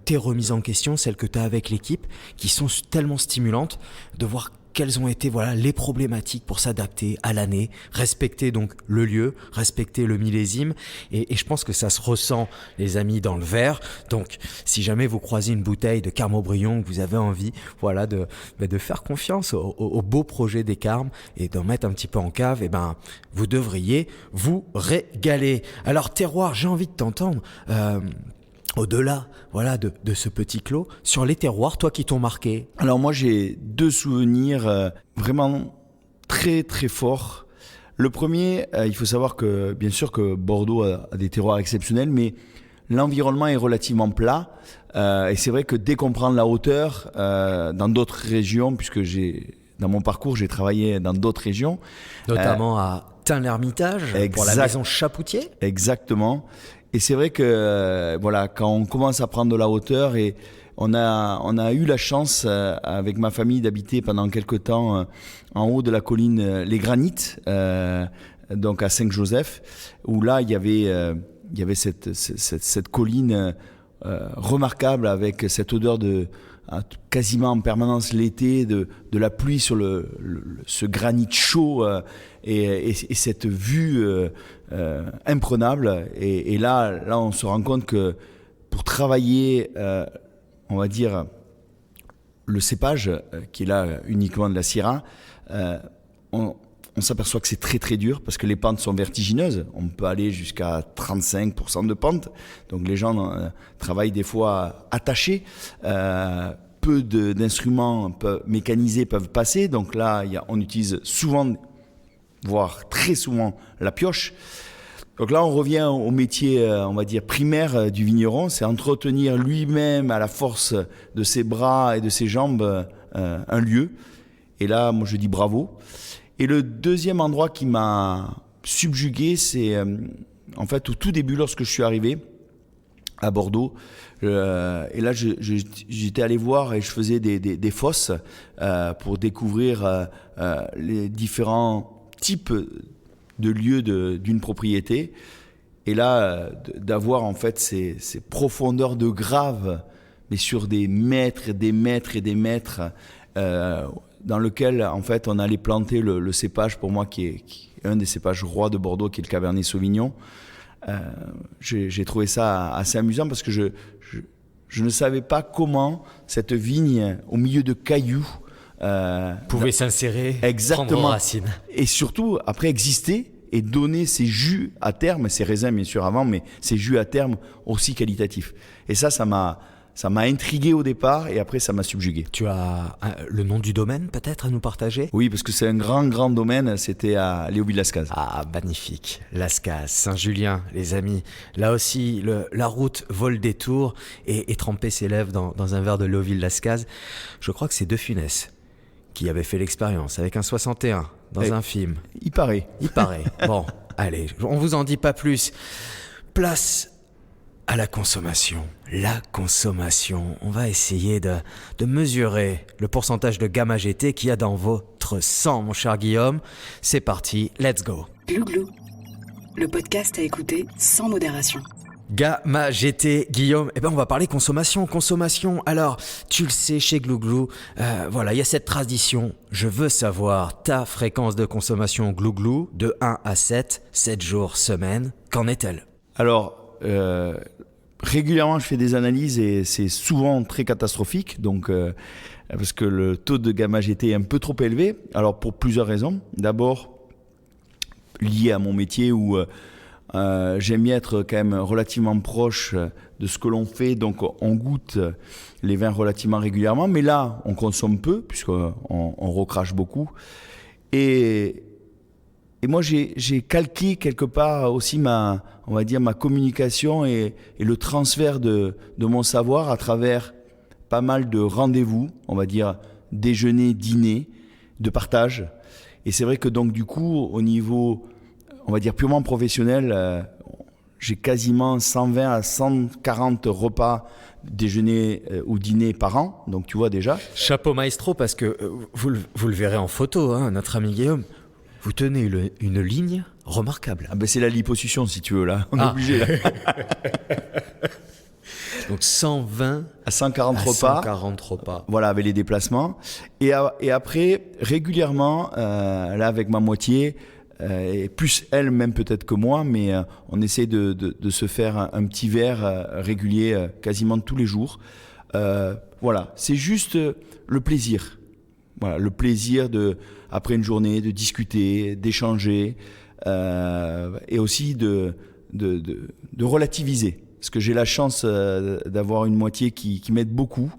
tes remises en question, celles que tu as avec l'équipe, qui sont tellement stimulantes, de voir quelles ont été les problématiques pour s'adapter à l'année, respecter donc le lieu, respecter le millésime, et je pense que ça se ressent, les amis, dans le verre. Donc si jamais vous croisez une bouteille de Carmes Aubryon, que vous avez envie de faire confiance au beau projet des Carmes et d'en mettre un petit peu en cave, vous devriez vous régaler. Alors terroir, j'ai envie de t'entendre au-delà de ce petit clos, sur les terroirs, toi qui t'ont marqué. Alors moi j'ai 2 souvenirs vraiment très très forts. Le premier, il faut savoir que bien sûr que Bordeaux a des terroirs exceptionnels, mais l'environnement est relativement plat. Et c'est vrai que dès qu'on prend de la hauteur, dans d'autres régions, puisque dans mon parcours j'ai travaillé dans d'autres régions. Notamment à Tain-l'Hermitage, pour la maison Chapoutier. Exactement. Et c'est vrai que quand on commence à prendre de la hauteur, et on a eu la chance avec ma famille d'habiter pendant quelques temps en haut de la colline Les Granites, donc à Saint-Joseph, où là il y avait cette colline remarquable avec cette odeur quasiment en permanence l'été de la pluie sur ce granit chaud et cette vue imprenable, et là on se rend compte que pour travailler on va dire le cépage qui est là uniquement de la Syrah, on on s'aperçoit que c'est très très dur parce que les pentes sont vertigineuses. On peut aller jusqu'à 35% de pente. Donc les gens travaillent des fois attachés. Peu d'instruments mécanisés peuvent passer. Donc là, on utilise souvent, voire très souvent, la pioche. Donc là, on revient au métier, on va dire, primaire du vigneron. C'est entretenir lui-même à la force de ses bras et de ses jambes un lieu. Et là, moi, je dis bravo. Et le deuxième endroit qui m'a subjugué, c'est en fait au tout début, lorsque je suis arrivé à Bordeaux. Et là, j'étais allé voir et je faisais des fosses pour découvrir les différents types de lieux d'une propriété. Et là, d'avoir en fait ces profondeurs de graves, mais sur des mètres et des mètres et des mètres, dans lequel en fait on allait planter le cépage, pour moi qui est un des cépages rois de Bordeaux, qui est le Cabernet Sauvignon. J'ai trouvé ça assez amusant parce que je ne savais pas comment cette vigne au milieu de cailloux pouvait s'insérer, exactement, prendre racine. Et surtout après exister et donner ses jus à terme, ses raisins bien sûr avant, mais ses jus à terme aussi qualitatifs. Et ça m'a intrigué au départ et après ça m'a subjugué. Tu as le nom du domaine peut-être à nous partager ? Oui, parce que c'est un grand domaine, c'était à Léoville-Lascaz. Ah, magnifique. Lascaz, Saint-Julien, les amis. Là aussi, la route vole des tours et tremper ses lèvres dans un verre de Léoville-Lascaz. Je crois que c'est De Funès qui avait fait l'expérience avec un 61 dans un film. Il paraît. Bon, allez, on vous en dit pas plus. Place à la consommation. La consommation. On va essayer de mesurer le pourcentage de gamma GT qu'il y a dans votre sang, mon cher Guillaume. C'est parti, let's go. Glouglou, le podcast à écouter sans modération. Gamma GT, Guillaume, on va parler consommation. Alors, tu le sais, chez Glouglou, voilà, il y a cette tradition. Je veux savoir ta fréquence de consommation Glouglou de 1 à 7 jours, semaine. Qu'en est-elle ? Alors, régulièrement, je fais des analyses et c'est souvent très catastrophique, donc, parce que le taux de gamma GT est un peu trop élevé. Alors, pour plusieurs raisons. D'abord, lié à mon métier où j'aime bien être quand même relativement proche de ce que l'on fait, donc on goûte les vins relativement régulièrement, mais là, on consomme peu, puisqu'on recrache beaucoup. Et moi, j'ai calqué quelque part aussi ma communication et le transfert de mon savoir à travers pas mal de rendez-vous, on va dire déjeuner, dîner, de partage. Et c'est vrai que donc du coup, au niveau, on va dire purement professionnel, j'ai quasiment 120 à 140 repas déjeuner ou dîner par an. Donc tu vois déjà. Chapeau maestro, parce que vous le verrez en photo, hein, notre ami Guillaume. Vous tenez une ligne remarquable. Ah ben c'est la liposuction si tu veux là. On est obligé là. Donc 120 à 140 à repas. 140 repas. Voilà, avec les déplacements. Et après, régulièrement, là avec ma moitié, et plus elle même peut-être que moi, mais on essaie de se faire un petit verre régulier quasiment tous les jours. Voilà, c'est juste le plaisir. Voilà, le plaisir après une journée, de discuter, d'échanger, et aussi de relativiser. Parce que j'ai la chance d'avoir une moitié qui m'aide beaucoup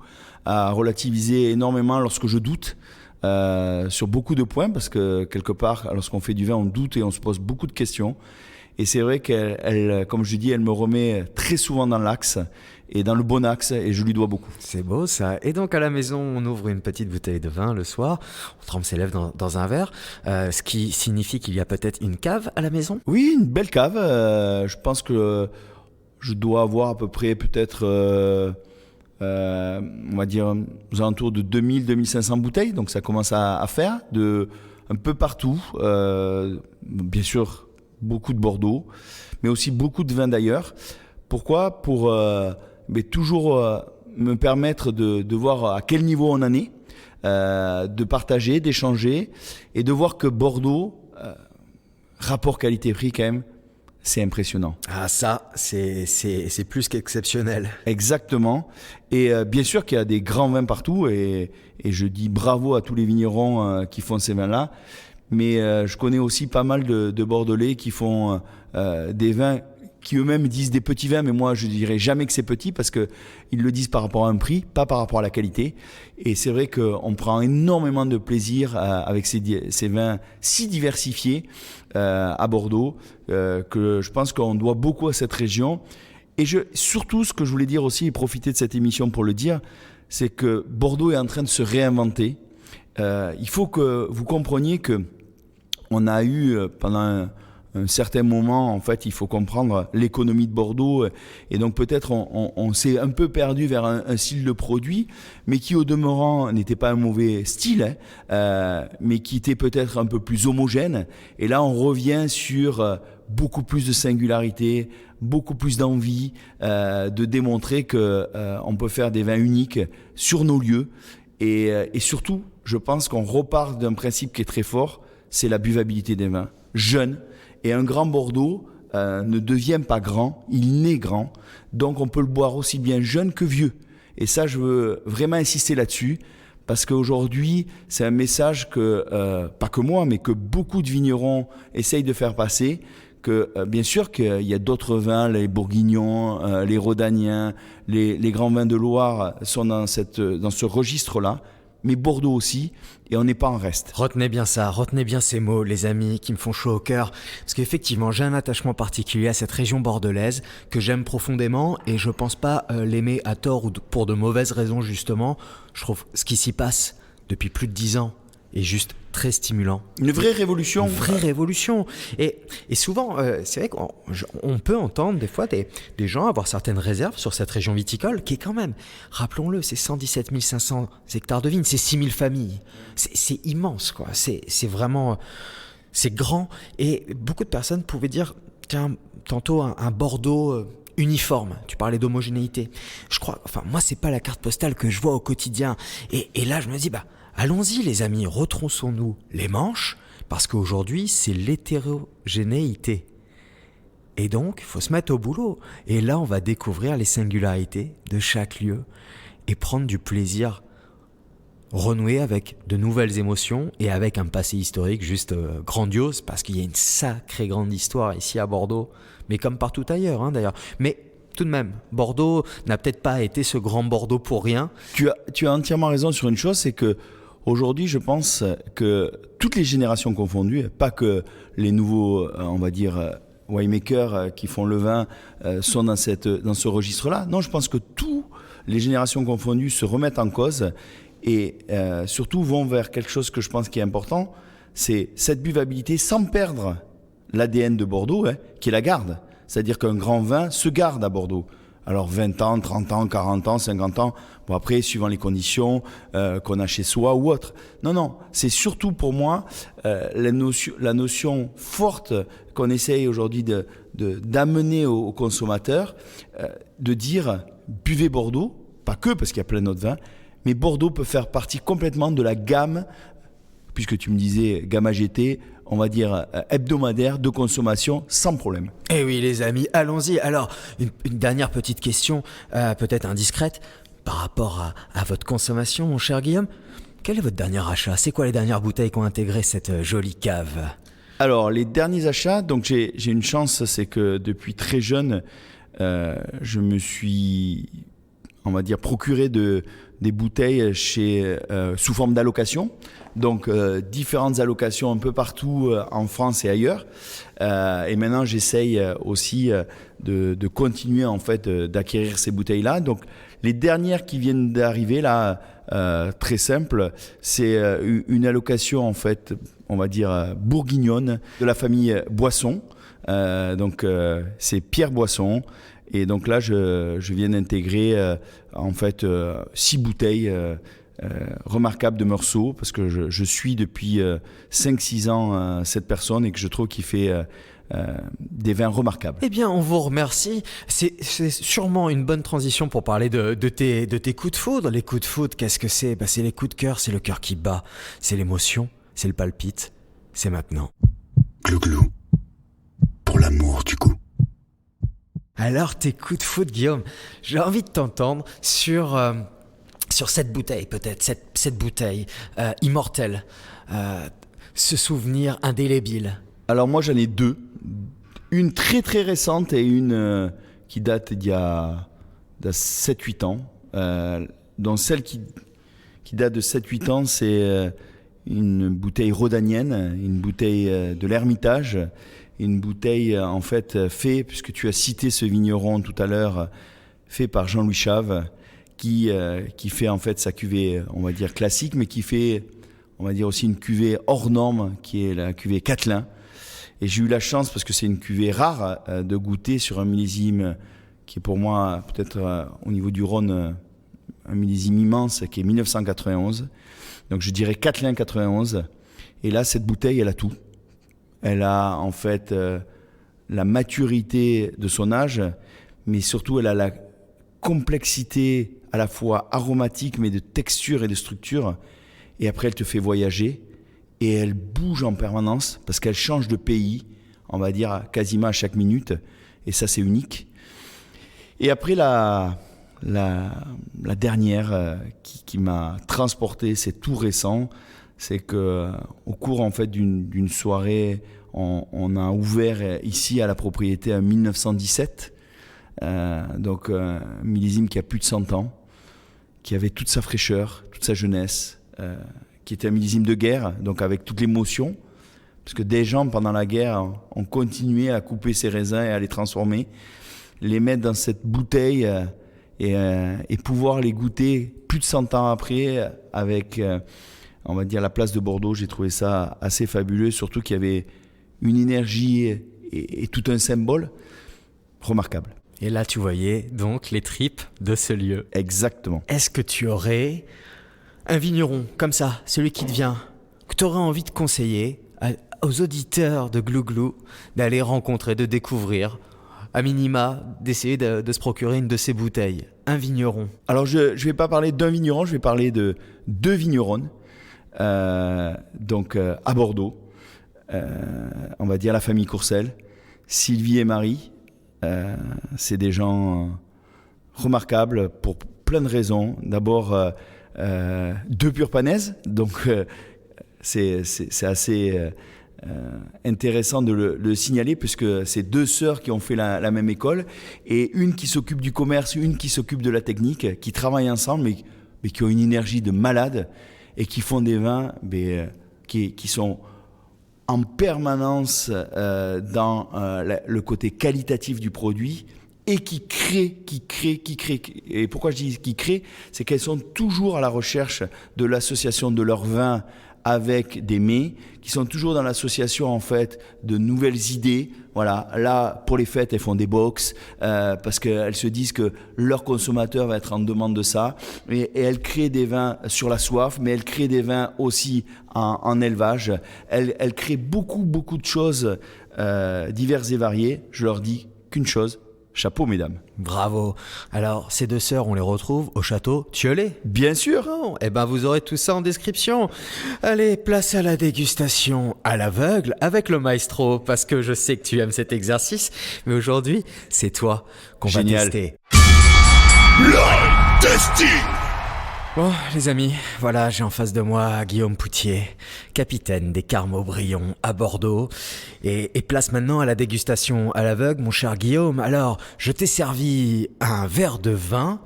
à relativiser énormément lorsque je doute sur beaucoup de points, parce que quelque part, lorsqu'on fait du vin, on doute et on se pose beaucoup de questions. Et c'est vrai qu'elle, comme je dis, elle me remet très souvent dans l'axe et dans le bon axe, et je lui dois beaucoup. C'est beau ça. Et donc à la maison, on ouvre une petite bouteille de vin le soir, on trempe ses lèvres dans un verre, ce qui signifie qu'il y a peut-être une cave à la maison ? Oui, une belle cave. Je pense que je dois avoir à peu près peut-être, on va dire, aux alentours de 2000-2500 bouteilles. Donc ça commence à faire un peu partout. Bien sûr, beaucoup de Bordeaux, mais aussi beaucoup de vins d'ailleurs. Pourquoi ? Pour toujours me permettre de voir à quel niveau on en est, de partager, d'échanger, et de voir que Bordeaux, rapport qualité-prix quand même, c'est impressionnant. Ah ça, c'est plus qu'exceptionnel. Exactement. Et bien sûr qu'il y a des grands vins partout, et je dis bravo à tous les vignerons qui font ces vins-là. mais je connais aussi pas mal de Bordelais qui font des vins qui eux-mêmes disent des petits vins, mais moi je dirais jamais que c'est petit parce que ils le disent par rapport à un prix, pas par rapport à la qualité. Et c'est vrai qu'on prend énormément de plaisir avec ces vins si diversifiés à Bordeaux, que je pense qu'on doit beaucoup à cette région. Et surtout, ce que je voulais dire aussi, et profiter de cette émission pour le dire, c'est que Bordeaux est en train de se réinventer. Il faut que vous compreniez que on a eu pendant un certain moment, en fait, il faut comprendre l'économie de Bordeaux, et donc peut-être on s'est un peu perdu vers un style de produit, mais qui au demeurant n'était pas un mauvais style, mais qui était peut-être un peu plus homogène. Et là, on revient sur beaucoup plus de singularité, beaucoup plus d'envie de démontrer qu'on peut faire des vins uniques sur nos lieux. Et surtout, je pense qu'on repart d'un principe qui est très fort, c'est la buvabilité des vins jeunes. Et un grand Bordeaux ne devient pas grand, il naît grand. Donc on peut le boire aussi bien jeune que vieux. Et ça, je veux vraiment insister là-dessus, parce qu'aujourd'hui, c'est un message que, pas que moi, mais que beaucoup de vignerons essayent de faire passer, que bien sûr qu'il y a d'autres vins, les bourguignons, les rhodaniens, les grands vins de Loire sont dans ce registre-là, mais Bordeaux aussi, et on n'est pas en reste. Retenez bien ça, retenez bien ces mots, les amis, qui me font chaud au cœur, parce qu'effectivement, j'ai un attachement particulier à cette région bordelaise, que j'aime profondément, et je pense pas l'aimer à tort ou pour de mauvaises raisons, justement. Je trouve ce qui s'y passe depuis plus de 10 ans est juste très stimulant. Une vraie révolution. Une vraie révolution. Et souvent, c'est vrai qu'on peut entendre des fois des gens avoir certaines réserves sur cette région viticole, qui est quand même, rappelons-le, c'est 117 500 hectares de vignes, c'est 6 000 familles. C'est immense, quoi. C'est vraiment... c'est grand. Et beaucoup de personnes pouvaient dire, tiens, tantôt un Bordeaux... uniforme, tu parlais d'homogénéité. Je crois, enfin moi c'est pas la carte postale que je vois au quotidien. Et là je me dis, allons-y les amis, retronçons-nous les manches, parce qu'aujourd'hui c'est l'hétérogénéité. Et donc il faut se mettre au boulot. Et là on va découvrir les singularités de chaque lieu et prendre du plaisir, renouer avec de nouvelles émotions et avec un passé historique juste grandiose, parce qu'il y a une sacrée grande histoire ici à Bordeaux, mais comme partout ailleurs d'ailleurs. Mais tout de même, Bordeaux n'a peut-être pas été ce grand Bordeaux pour rien. Tu as entièrement raison sur une chose, c'est que aujourd'hui, je pense que toutes les générations confondues, pas que les nouveaux, on va dire, winemakers qui font le vin sont dans ce registre-là. Non, je pense que toutes les générations confondues se remettent en cause et surtout vont vers quelque chose que je pense qui est important, c'est cette buvabilité sans perdre l'ADN de Bordeaux, qui est la garde. C'est-à-dire qu'un grand vin se garde à Bordeaux. Alors 20 ans, 30 ans, 40 ans, 50 ans, bon après, suivant les conditions qu'on a chez soi ou autre. Non, c'est surtout pour moi la notion forte qu'on essaye aujourd'hui d'amener aux consommateurs, de dire buvez Bordeaux, pas que parce qu'il y a plein d'autres vins, mais Bordeaux peut faire partie complètement de la gamme, puisque tu me disais gamme AGT, on va dire hebdomadaire de consommation sans problème. Eh oui les amis, allons-y. Alors, une dernière petite question, peut-être indiscrète, par rapport à votre consommation, mon cher Guillaume. Quel est votre dernier achat ? C'est quoi les dernières bouteilles qui ont intégré cette jolie cave ? Alors, les derniers achats, donc j'ai une chance, c'est que depuis très jeune, je me suis, on va dire, procuré des bouteilles sous forme d'allocation. Donc différentes allocations un peu partout en France et ailleurs. Et maintenant, j'essaye aussi de continuer en fait d'acquérir ces bouteilles-là. Donc les dernières qui viennent d'arriver là, très simple, c'est une allocation en fait, on va dire bourguignonne de la famille Boisson. Donc c'est Pierre Boisson. Et donc là, je viens d'intégrer en fait 6 bouteilles remarquables de Meursault, parce que je suis depuis 5-6 ans cette personne et que je trouve qu'il fait des vins remarquables. Eh bien, on vous remercie. C'est sûrement une bonne transition pour parler de tes coups de foudre. Les coups de foudre, qu'est-ce que c'est ? C'est les coups de cœur, c'est le cœur qui bat, c'est l'émotion, c'est le palpite, c'est maintenant. Glou-glou, pour l'amour du goût. Alors, tes coups de foudre, Guillaume, j'ai envie de t'entendre sur cette bouteille, peut-être, cette bouteille immortelle. ce souvenir indélébile? Alors moi j'en ai deux. Une très très récente et une qui date d'il y a 7-8 ans. Donc celle qui date de 7-8 ans, c'est une bouteille rhodanienne, une bouteille de l'Ermitage, une bouteille en fait faite, puisque tu as cité ce vigneron tout à l'heure, fait par Jean-Louis Chave, qui fait en fait sa cuvée, on va dire classique, mais qui fait, on va dire aussi une cuvée hors norme, qui est la cuvée Catelin. Et j'ai eu la chance, parce que c'est une cuvée rare, de goûter sur un millésime qui est pour moi, peut-être au niveau du Rhône, un millésime immense, qui est 1991. Donc je dirais Catelin 91. Et là, cette bouteille, elle a tout. Elle a en fait la maturité de son âge, mais surtout elle a la complexité à la fois aromatique, mais de texture et de structure. Et après, elle te fait voyager. Et elle bouge en permanence parce qu'elle change de pays, on va dire quasiment à chaque minute. Et ça, c'est unique. Et après, la dernière qui m'a transporté, c'est tout récent. C'est qu'au cours en fait, d'une soirée, on a ouvert ici à la propriété en 1917. Donc un millésime qui a plus de 100 ans, qui avait toute sa fraîcheur, toute sa jeunesse, qui était un millésime de guerre, donc avec toute l'émotion, parce que des gens, pendant la guerre, ont continué à couper ces raisins et à les transformer, les mettre dans cette bouteille et pouvoir les goûter plus de 100 ans après, avec, on va dire, la place de Bordeaux. J'ai trouvé ça assez fabuleux, surtout qu'il y avait une énergie et tout un symbole remarquable. Et là, tu voyais donc les tripes de ce lieu. Exactement. Est-ce que tu aurais un vigneron comme ça, celui qui te vient, que tu aurais envie de conseiller aux auditeurs de Glouglou d'aller rencontrer, de découvrir, à minima, d'essayer de se procurer une de ces bouteilles? Un vigneron. Alors, je ne vais pas parler d'un vigneron, je vais parler de 2 vigneronnes, donc à Bordeaux. On va dire la famille Courcelles, Sylvie et Marie. C'est des gens remarquables pour plein de raisons. D'abord, 2 pure panaises, donc c'est assez intéressant de le signaler, puisque c'est 2 sœurs qui ont fait la même école, et une qui s'occupe du commerce, une qui s'occupe de la technique, qui travaillent ensemble, mais qui ont une énergie de malade, et qui font des vins qui sont en permanence dans le côté qualitatif du produit, et qui créent. Et pourquoi je dis qui créent, c'est qu'elles sont toujours à la recherche de l'association de leurs vins avec des mets, qui sont toujours dans l'association en fait de nouvelles idées. Voilà, là pour les fêtes elles font des box parce qu'elles se disent que leur consommateur va être en demande de ça, et elles créent des vins sur la soif, mais elles créent des vins aussi en élevage. Elles créent beaucoup de choses diverses et variées. Je leur dis qu'une chose: chapeau, mesdames. Bravo. Alors, ces 2 sœurs, on les retrouve au château Thieullet? Bien sûr. Bon, eh ben, vous aurez tout ça en description. Allez, place à la dégustation à l'aveugle avec le maestro, parce que je sais que tu aimes cet exercice, mais aujourd'hui, c'est toi qu'on va tester. Blind Tasting. Bon, les amis, voilà, j'ai en face de moi Guillaume Poutier, capitaine des Carmes-Aubryon à Bordeaux, et place maintenant à la dégustation à l'aveugle, mon cher Guillaume. Alors, je t'ai servi un verre de vin,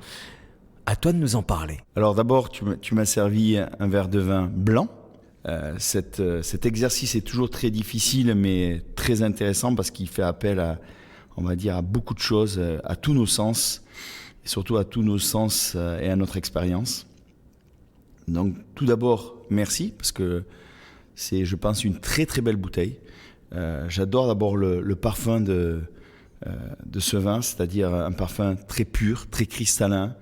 à toi de nous en parler. Alors d'abord, tu m'as servi un verre de vin blanc. Cet exercice est toujours très difficile, mais très intéressant, parce qu'il fait appel on va dire, à beaucoup de choses, à tous nos sens, et surtout à tous nos sens et à notre expérience. Donc tout d'abord, merci, parce que c'est, je pense, une très très belle bouteille. J'adore d'abord le parfum de ce vin, c'est-à-dire un parfum très pur, très cristallin,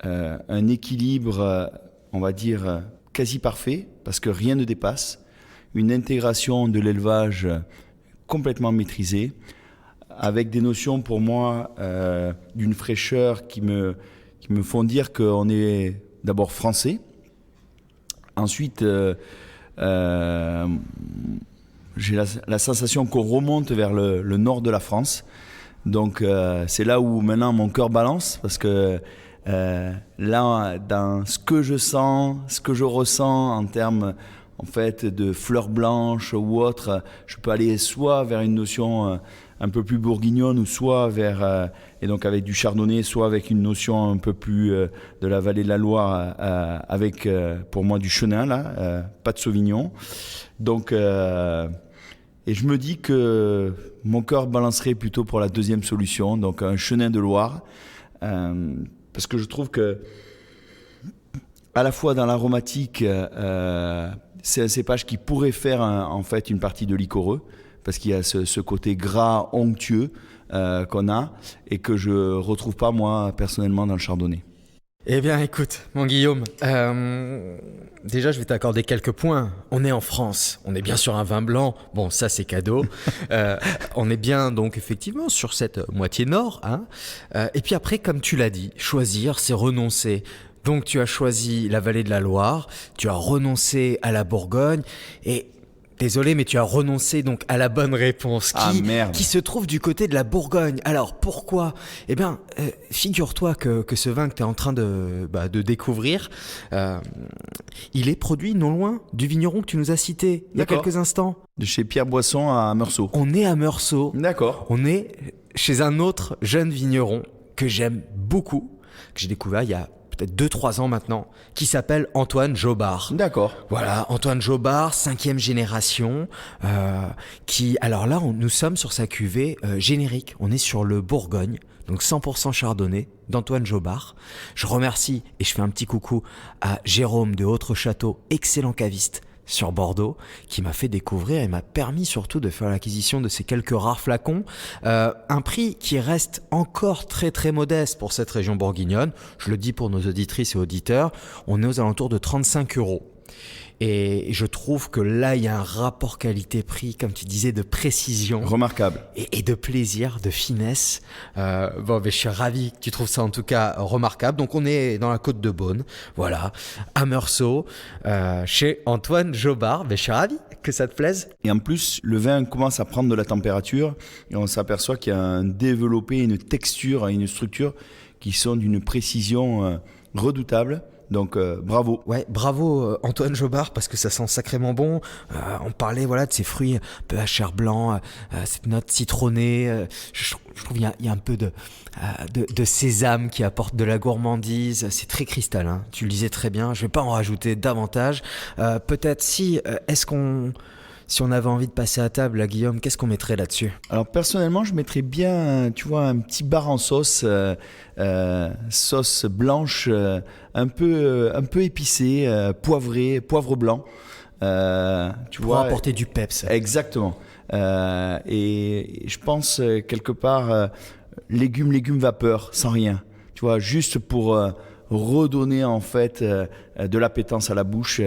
un équilibre, on va dire, quasi parfait, parce que rien ne dépasse, une intégration de l'élevage complètement maîtrisée, avec des notions pour moi d'une fraîcheur qui me font dire qu'on est d'abord français. Ensuite, j'ai la sensation qu'on remonte vers le nord de la France. Donc c'est là où maintenant mon cœur balance, parce que là, dans ce que je sens, ce que je ressens en termes, en fait de fleurs blanches ou autre. Je peux aller soit vers une notion un peu plus bourguignonne ou soit vers et donc avec du chardonnay, soit avec une notion un peu plus de la vallée de la Loire avec pour moi du chenin là, pas de sauvignon. Donc et je me dis que mon cœur balancerait plutôt pour la deuxième solution, donc un chenin de Loire, parce que je trouve que à la fois dans l'aromatique, c'est un cépage qui pourrait faire en fait une partie de liquoreux, parce qu'il y a ce côté gras onctueux qu'on a et que je retrouve pas moi personnellement dans le chardonnay. Eh bien, écoute, mon Guillaume, déjà, je vais t'accorder quelques points. On est en France, on est bien sur un vin blanc. Bon, ça, c'est cadeau. On est bien, donc, effectivement, sur cette moitié nord. Hein. Et puis après, comme tu l'as dit, choisir, c'est renoncer. Donc, tu as choisi la vallée de la Loire, tu as renoncé à la Bourgogne et... Désolé, mais tu as renoncé donc à la bonne réponse qui se trouve du côté de la Bourgogne. Alors pourquoi ? Eh bien, figure-toi que ce vin que tu es en train de découvrir, il est produit non loin du vigneron que tu nous as cité il y a quelques instants. De chez Pierre Boisson à Meursault. On est à Meursault. D'accord. On est chez un autre jeune vigneron que j'aime beaucoup, que j'ai découvert il y a peut-être 2-3 ans maintenant, qui s'appelle Antoine Jobard. D'accord. Voilà, Antoine Jobard, 5e génération, qui, alors là, nous sommes sur sa cuvée générique. On est sur le Bourgogne, donc 100% chardonnay d'Antoine Jobard. Je remercie et je fais un petit coucou à Jérôme de Autre-Château, excellent caviste sur Bordeaux, qui m'a fait découvrir et m'a permis surtout de faire l'acquisition de ces quelques rares flacons. Un prix qui reste encore très très modeste pour cette région bourguignonne. Je le dis pour nos auditrices et auditeurs, on est aux alentours de 35 €. Et je trouve que là, il y a un rapport qualité-prix, comme tu disais, de précision. Remarquable. Et de plaisir, de finesse. Je suis ravi que tu trouves ça en tout cas remarquable. Donc on est dans la Côte de Beaune, voilà, à Meursault, chez Antoine Jobard. Je suis ravi que ça te plaise. Et en plus, le vin commence à prendre de la température et on s'aperçoit qu'il y a un développé, une texture, une structure qui sont d'une précision redoutable. Donc bravo. Ouais, bravo Antoine Jobard, parce que ça sent sacrément bon. On parlait voilà de ces fruits un peu à chair blanc, cette note citronnée. Je trouve il y a un peu de sésame qui apporte de la gourmandise. C'est très cristallin. Tu le disais très bien. Je vais pas en rajouter davantage. Peut-être si on avait envie de passer à table, là, Guillaume, qu'est-ce qu'on mettrait là-dessus ? Alors personnellement, je mettrais bien, tu vois, un petit bar en sauce, sauce blanche, un peu épicée, poivrée, poivre blanc. Tu vois, apporter du peps. Exactement. Et je pense quelque part légumes vapeur, sans rien. Tu vois, juste pour redonner en fait de l'appétence à la bouche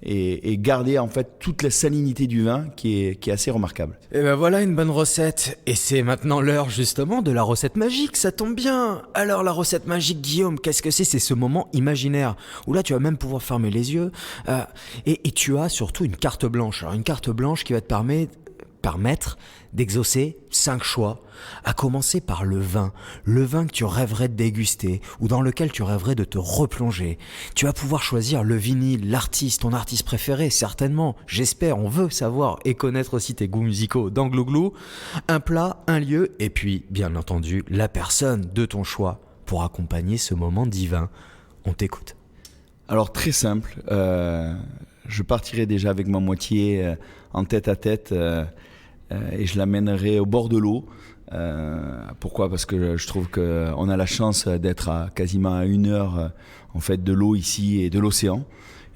et garder en fait toute la salinité du vin qui est assez remarquable. Et ben voilà une bonne recette. Et c'est maintenant l'heure justement de la recette magique, ça tombe bien. Alors la recette magique, Guillaume, qu'est-ce que c'est ? C'est ce moment imaginaire où là tu vas même pouvoir fermer les yeux et tu as surtout une carte blanche. Alors une carte blanche qui va te permettre d'exaucer 5 choix, à commencer par le vin que tu rêverais de déguster ou dans lequel tu rêverais de te replonger. Tu vas pouvoir choisir le vinyle, l'artiste, ton artiste préféré, certainement, j'espère, on veut savoir et connaître aussi tes goûts musicaux dans Glouglou, un plat, un lieu et puis, bien entendu, la personne de ton choix pour accompagner ce moment divin. On t'écoute. Alors très simple, je partirai déjà avec ma moitié en tête à tête et je l'amènerai au bord de l'eau. Pourquoi ? Parce que je trouve qu'on a la chance d'être quasiment à 1 heure en fait, de l'eau ici et de l'océan.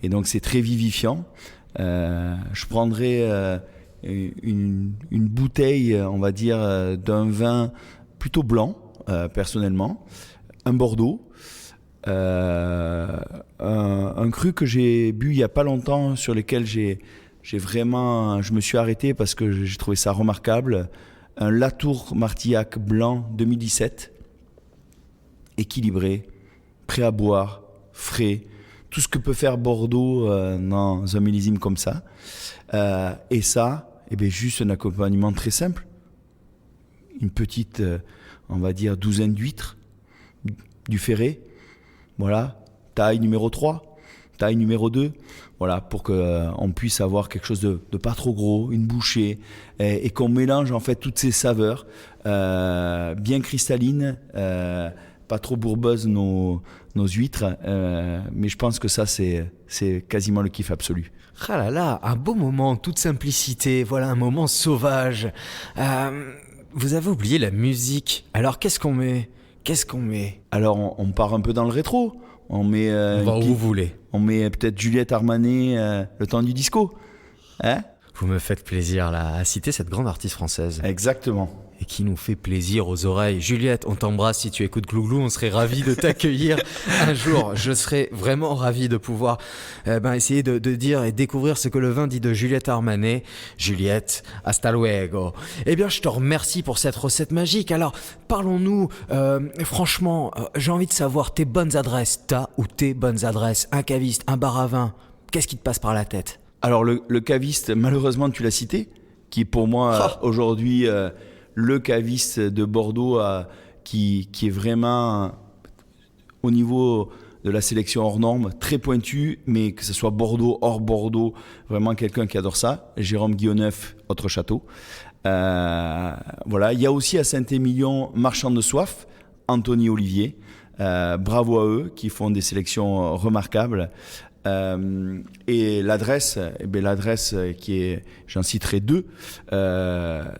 Et donc c'est très vivifiant. Je prendrai une bouteille, on va dire, d'un vin plutôt blanc, personnellement. Un Bordeaux. Un cru que j'ai bu il n'y a pas longtemps, sur lequel je me suis arrêté parce que j'ai trouvé ça remarquable. Un Latour Martillac blanc 2017, équilibré, prêt à boire, frais, tout ce que peut faire Bordeaux dans un millésime comme ça. Et ça, juste un accompagnement très simple. Une petite, on va dire, 12 d'huîtres, du ferret, voilà, taille numéro 3. taille numéro 2, voilà, pour qu'on puisse avoir quelque chose de pas trop gros, une bouchée, et qu'on mélange en fait toutes ces saveurs, bien cristallines, pas trop bourbeuses nos huîtres, mais je pense que ça c'est quasiment le kiff absolu. Ah là là, un beau moment en toute simplicité, voilà un moment sauvage. Vous avez oublié la musique, alors qu'est-ce qu'on met ? Alors on part un peu dans le rétro, on met On va où vous voulez. on met peut-être Juliette Armanet, le temps du disco, hein ? Vous me faites plaisir là, à citer cette grande artiste française. Exactement. Et qui nous fait plaisir aux oreilles. Juliette, on t'embrasse si tu écoutes Glouglou, on serait ravis de t'accueillir un jour. Je serais vraiment ravi de pouvoir essayer de dire et découvrir ce que le vin dit de Juliette Armanet. Juliette, hasta luego. Eh bien, je te remercie pour cette recette magique. Alors, parlons-nous, franchement, j'ai envie de savoir tes bonnes adresses. Ta ou tes bonnes adresses, un caviste, un bar à vin. Qu'est-ce qui te passe par la tête ? Alors le caviste, malheureusement tu l'as cité, qui est pour moi aujourd'hui le caviste de Bordeaux qui est vraiment au niveau de la sélection hors norme, très pointu, mais que ce soit Bordeaux, hors Bordeaux, vraiment quelqu'un qui adore ça. Jérôme Guillauneuf, Autre Château. Voilà. Il y a aussi à Saint-Émilion Marchand de Soif, Anthony Olivier. Bravo à eux qui font des sélections remarquables. Et l'adresse qui est, j'en citerai deux,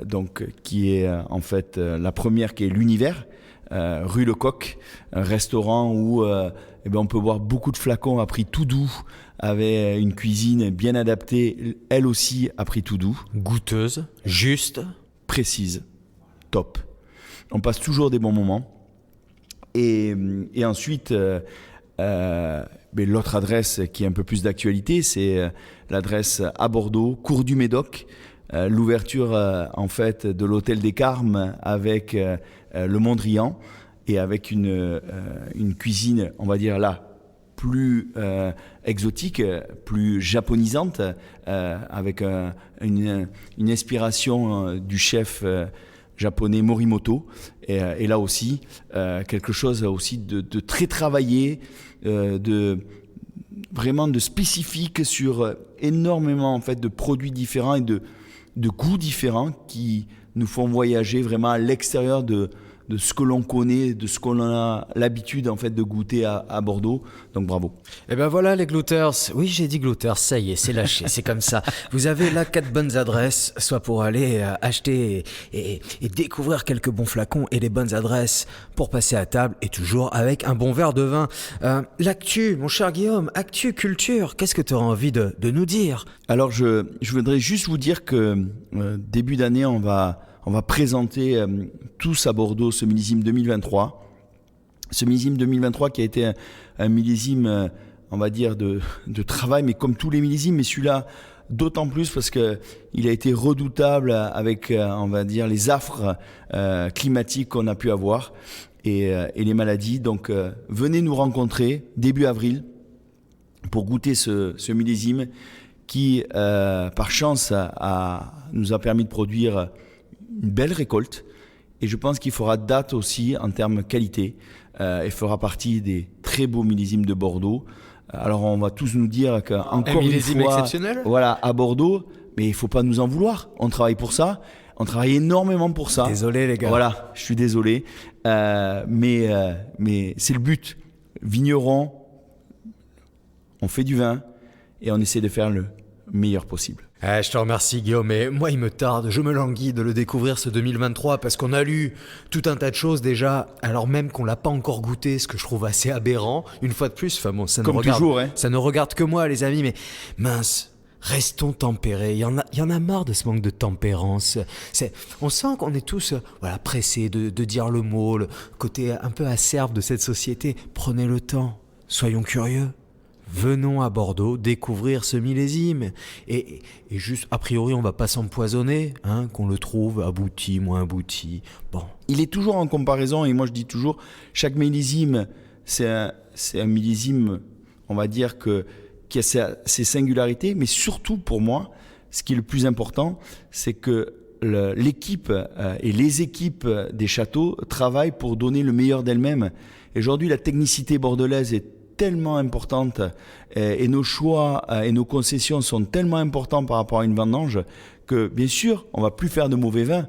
donc qui est en fait la première qui est l'Univers, rue Lecoq, un restaurant où on peut boire beaucoup de flacons à prix tout doux, avec une cuisine bien adaptée, elle aussi à prix tout doux. Goûteuse, juste, précise, top. On passe toujours des bons moments. Et ensuite, mais l'autre adresse qui est un peu plus d'actualité, c'est l'adresse à Bordeaux, cours du Médoc, l'ouverture en fait de l'hôtel des Carmes avec le Mondrian et avec une cuisine, on va dire là, plus exotique, plus japonisante, avec une inspiration du chef japonais Morimoto, et là aussi quelque chose aussi de très travaillé, vraiment de spécifique sur énormément en fait de produits différents et de goûts différents qui nous font voyager vraiment à l'extérieur de ce que l'on connaît, de ce qu'on a l'habitude en fait de goûter à Bordeaux. Donc bravo. Et ben voilà les glouters. Oui, j'ai dit glouters, ça y est, c'est lâché, c'est comme ça. Vous avez là 4 bonnes adresses, soit pour aller acheter et découvrir quelques bons flacons, et les bonnes adresses pour passer à table, et toujours avec un bon verre de vin. L'actu, mon cher Guillaume, actu, culture, qu'est-ce que tu auras envie de nous dire ? Alors je voudrais juste vous dire que début d'année, on va présenter tous à Bordeaux ce millésime 2023. Ce millésime 2023 qui a été un millésime, on va dire, de travail, mais comme tous les millésimes, mais celui-là d'autant plus parce qu'il a été redoutable avec, on va dire, les affres climatiques qu'on a pu avoir et les maladies. Donc venez nous rencontrer début avril pour goûter ce millésime qui, par chance, nous a permis de produire une belle récolte, et je pense qu'il fera date aussi en termes qualité, et fera partie des très beaux millésimes de Bordeaux. Alors on va tous nous dire qu'encore une fois, exceptionnel. Voilà, à Bordeaux, mais il ne faut pas nous en vouloir, on travaille pour ça, on travaille énormément pour ça. Désolé les gars. Voilà, je suis désolé, mais c'est le but. Vigneron, on fait du vin et on essaie de faire le meilleur possible. Je te remercie Guillaume, mais moi il me tarde, je me languis de le découvrir ce 2023 parce qu'on a lu tout un tas de choses déjà, alors même qu'on l'a pas encore goûté, ce que je trouve assez aberrant, une fois de plus, enfin bon, ça ne regarde que moi les amis, mais mince, restons tempérés, il y en a marre de ce manque de tempérance. On sent qu'on est tous pressés de dire le mot, le côté un peu acerbe de cette société. Prenez le temps, soyons curieux. Venons à Bordeaux découvrir ce millésime. Et juste, a priori, on va pas s'empoisonner, qu'on le trouve abouti, moins abouti. Bon. Il est toujours en comparaison, et moi je dis toujours, chaque millésime, c'est un millésime, on va dire, qui a ses singularités, mais surtout pour moi, ce qui est le plus important, c'est que l'équipe et les équipes des châteaux travaillent pour donner le meilleur d'elles-mêmes. Et aujourd'hui, la technicité bordelaise est tellement importante et nos choix et nos concessions sont tellement importants par rapport à une vendange que bien sûr, on va plus faire de mauvais vins,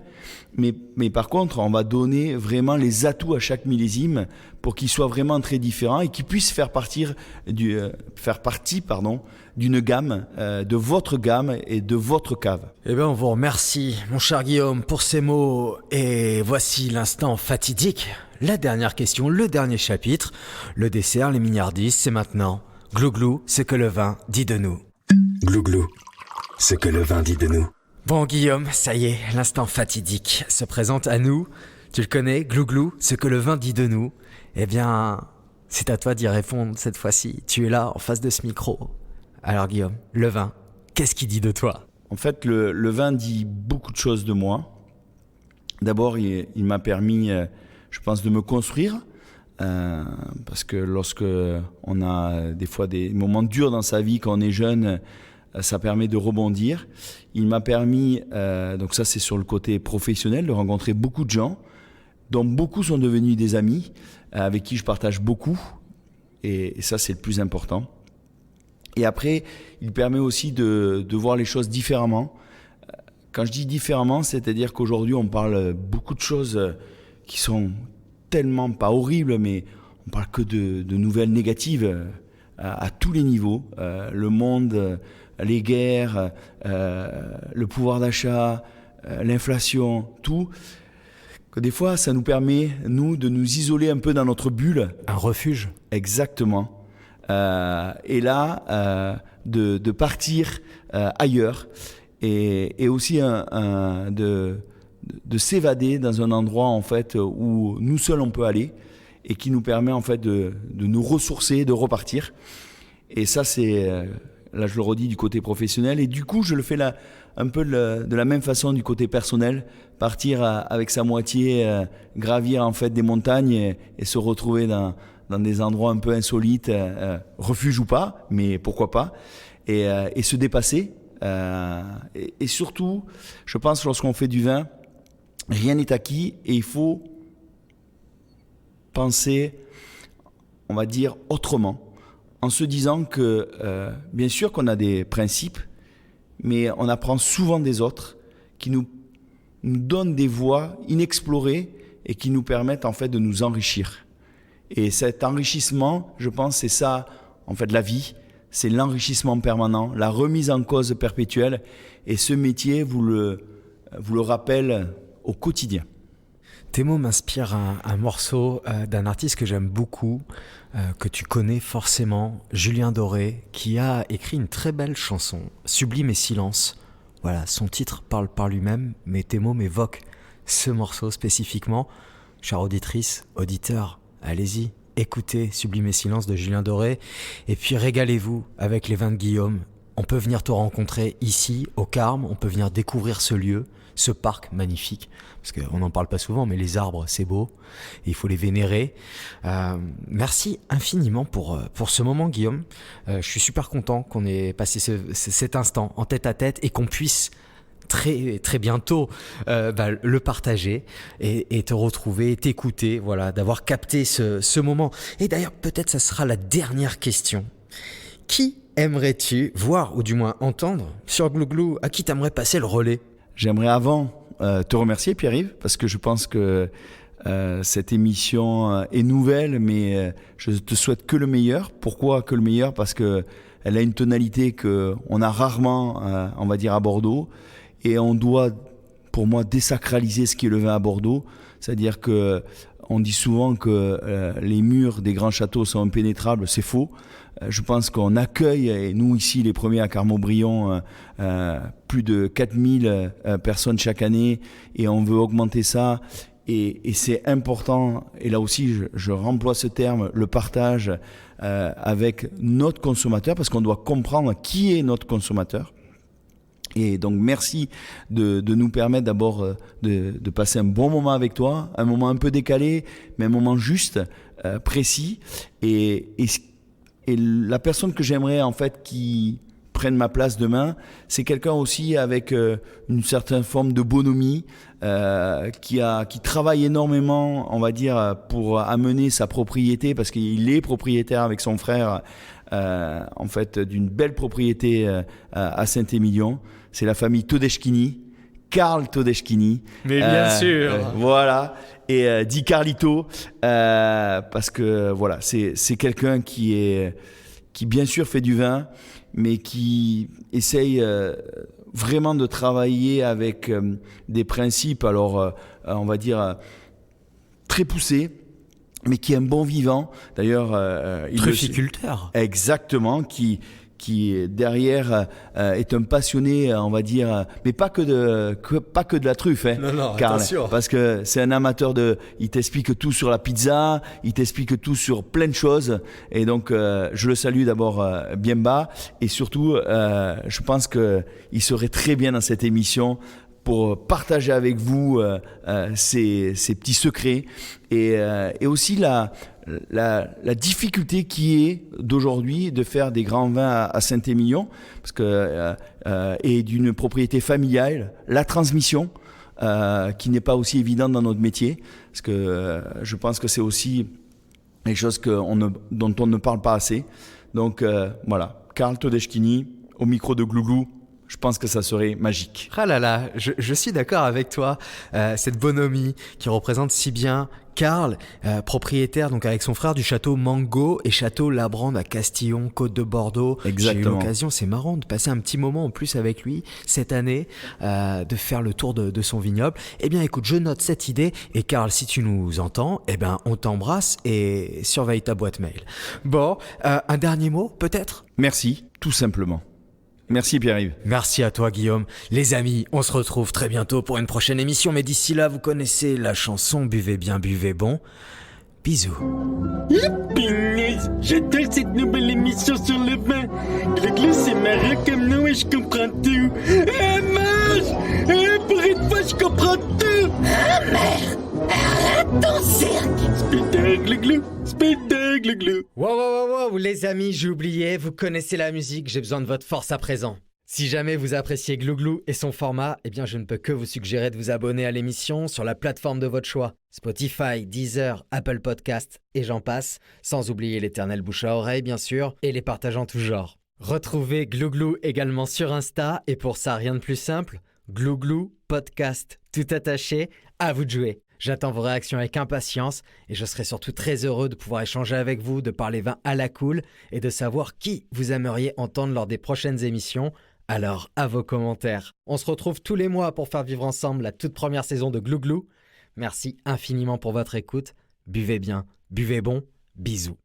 mais par contre, on va donner vraiment les atouts à chaque millésime pour qu'il soit vraiment très différent et qu'il puisse faire partie d'une gamme, de votre gamme et de votre cave. Eh bien, on vous remercie, mon cher Guillaume, pour ces mots. Et voici l'instant fatidique. La dernière question, le dernier chapitre. Le dessert, les mignardises, c'est maintenant. Glou-glou, ce que le vin dit de nous. Glou-glou, ce que le vin dit de nous. Bon, Guillaume, ça y est, l'instant fatidique se présente à nous. Tu le connais, glou-glou, ce que le vin dit de nous. Eh bien, c'est à toi d'y répondre cette fois-ci. Tu es là, en face de ce micro. Alors, Guillaume, le vin, qu'est-ce qu'il dit de toi ? En fait, le vin dit beaucoup de choses de moi. D'abord, il m'a permis, je pense, de me construire. Parce que lorsque on a des fois des moments durs dans sa vie quand on est jeune, ça permet de rebondir. Il m'a permis, donc ça c'est sur le côté professionnel, de rencontrer beaucoup de gens, dont beaucoup sont devenus des amis, avec qui je partage beaucoup. Et ça c'est le plus important. Et après, il permet aussi de voir les choses différemment. Quand je dis différemment, c'est-à-dire qu'aujourd'hui on parle beaucoup de choses qui sont tellement pas horribles, mais on parle que de nouvelles négatives à tous les niveaux. Le monde, les guerres, le pouvoir d'achat, l'inflation, tout. Que des fois, ça nous permet, nous, de nous isoler un peu dans notre bulle. Un refuge. Exactement. Et là, de partir ailleurs et aussi de s'évader dans un endroit en fait où nous seuls on peut aller et qui nous permet en fait de nous ressourcer, de repartir. Et ça c'est, là je le redis, du côté professionnel, et du coup je le fais là un peu de la même façon du côté personnel, partir avec sa moitié, gravir en fait des montagnes et se retrouver dans des endroits un peu insolites, refuge ou pas, mais pourquoi pas, et se dépasser. Et surtout, je pense que lorsqu'on fait du vin, rien n'est acquis et il faut penser, on va dire, autrement, en se disant que bien sûr qu'on a des principes, mais on apprend souvent des autres qui nous donnent des voies inexplorées et qui nous permettent en fait de nous enrichir. Et cet enrichissement, je pense, c'est ça en fait la vie, c'est l'enrichissement permanent, la remise en cause perpétuelle, et ce métier vous le rappelle au quotidien. Tes mots m'inspirent un morceau d'un artiste que j'aime beaucoup, que tu connais forcément, Julien Doré, qui a écrit une très belle chanson, Sublime et silence. Voilà, son titre parle par lui-même, mais tes mots m'évoquent ce morceau spécifiquement. Chère auditrice, auditeur, allez-y, écoutez Sublime et silence de Julien Doré, et puis régalez-vous avec les vins de Guillaume. On peut venir te rencontrer ici, au Carme, on peut venir découvrir ce lieu, ce parc magnifique, parce qu'on n'en parle pas souvent, mais les arbres, c'est beau, et il faut les vénérer. Merci infiniment pour ce moment, Guillaume. Je suis super content qu'on ait passé cet instant en tête-à-tête et qu'on puisse très, très bientôt le partager et te retrouver, et t'écouter, voilà, d'avoir capté ce moment. Et d'ailleurs, peut-être ça sera la dernière question. Qui aimerais-tu voir, ou du moins entendre, sur Glou-glou? À qui t'aimerais passer le relais? J'aimerais avant te remercier, Pierre-Yves, parce que je pense que cette émission est nouvelle, mais je te souhaite que le meilleur. Pourquoi que le meilleur? Parce que elle a une tonalité qu'on a rarement, on va dire, à Bordeaux, et on doit, pour moi, désacraliser ce qui est le vin à Bordeaux. C'est-à-dire que on dit souvent que les murs des grands châteaux sont impénétrables, c'est faux. Je pense qu'on accueille, et nous ici les premiers à Carmaubrion, plus de 4000 personnes chaque année, et on veut augmenter ça, et c'est important, et là aussi je remploie ce terme, le partage avec notre consommateur, parce qu'on doit comprendre qui est notre consommateur. Et donc merci de nous permettre d'abord de passer un bon moment avec toi, un moment un peu décalé, mais un moment juste, précis, et la personne que j'aimerais en fait qui prenne ma place demain. C'est quelqu'un aussi avec une certaine forme de bonhomie, qui travaille énormément, on va dire, pour amener sa propriété, parce qu'il est propriétaire avec son frère, en fait, d'une belle propriété à Saint-Émilion. C'est la famille Todeschini, Karl Todeschini. Mais bien sûr. Voilà. Et dit Carlito, parce que voilà, c'est quelqu'un qui bien sûr fait du vin, mais qui essaye vraiment de travailler avec des principes, alors on va dire très poussés, mais qui est un bon vivant. D'ailleurs, Trufficulteur. Exactement, qui derrière est un passionné, on va dire, mais pas que de la truffe, hein, Non, Karl, attention. parce que c'est un amateur il t'explique tout sur la pizza, il t'explique tout sur plein de choses, et donc je le salue d'abord bien bas, et surtout je pense que il serait très bien dans cette émission pour partager avec vous ces petits secrets, et aussi la difficulté qui est d'aujourd'hui de faire des grands vins à Saint-Émilion, parce que et d'une propriété familiale, la transmission qui n'est pas aussi évidente dans notre métier, parce que je pense que c'est aussi des choses dont on ne parle pas assez. Donc voilà, Karl Todeschini au micro de Glouglou. Je pense que ça serait magique. Ah là là, je suis d'accord avec toi. Cette bonhomie qui représente si bien Karl, propriétaire donc avec son frère du château Mango et château Labrande à Castillon, Côte de Bordeaux. Exactement. J'ai eu l'occasion, c'est marrant, de passer un petit moment en plus avec lui cette année, de faire le tour de son vignoble. Eh bien écoute, je note cette idée, et Karl, si tu nous entends, eh ben on t'embrasse et surveille ta boîte mail. Bon, un dernier mot peut-être ? Merci, tout simplement. Merci Pierre-Yves. Merci à toi Guillaume. Les amis, on se retrouve très bientôt pour une prochaine émission, mais d'ici là, vous connaissez la chanson Buvez bien, buvez bon. Bisous. Punaise, j'adore cette nouvelle émission sur le vin. Glouglou, c'est marrant comme nom et je comprends tout. Mange! Pour une fois, je comprends tout! Ah merde! Arrête ton cirque! Spider Glouglou, Spider Glouglou. Wow, les amis, j'ai oublié, vous connaissez la musique, j'ai besoin de votre force à présent. Si jamais vous appréciez Glouglou et son format, eh bien je ne peux que vous suggérer de vous abonner à l'émission sur la plateforme de votre choix. Spotify, Deezer, Apple Podcasts et j'en passe, sans oublier l'éternel bouche à oreille bien sûr, et les partages en tout genre. Retrouvez Glouglou également sur Insta, et pour ça rien de plus simple, Glouglou Podcast, tout attaché, à vous de jouer. J'attends vos réactions avec impatience, et je serai surtout très heureux de pouvoir échanger avec vous, de parler vin à la cool, et de savoir qui vous aimeriez entendre lors des prochaines émissions. Alors, à vos commentaires. On se retrouve tous les mois pour faire vivre ensemble la toute première saison de Glouglou. Merci infiniment pour votre écoute. Buvez bien, buvez bon, bisous.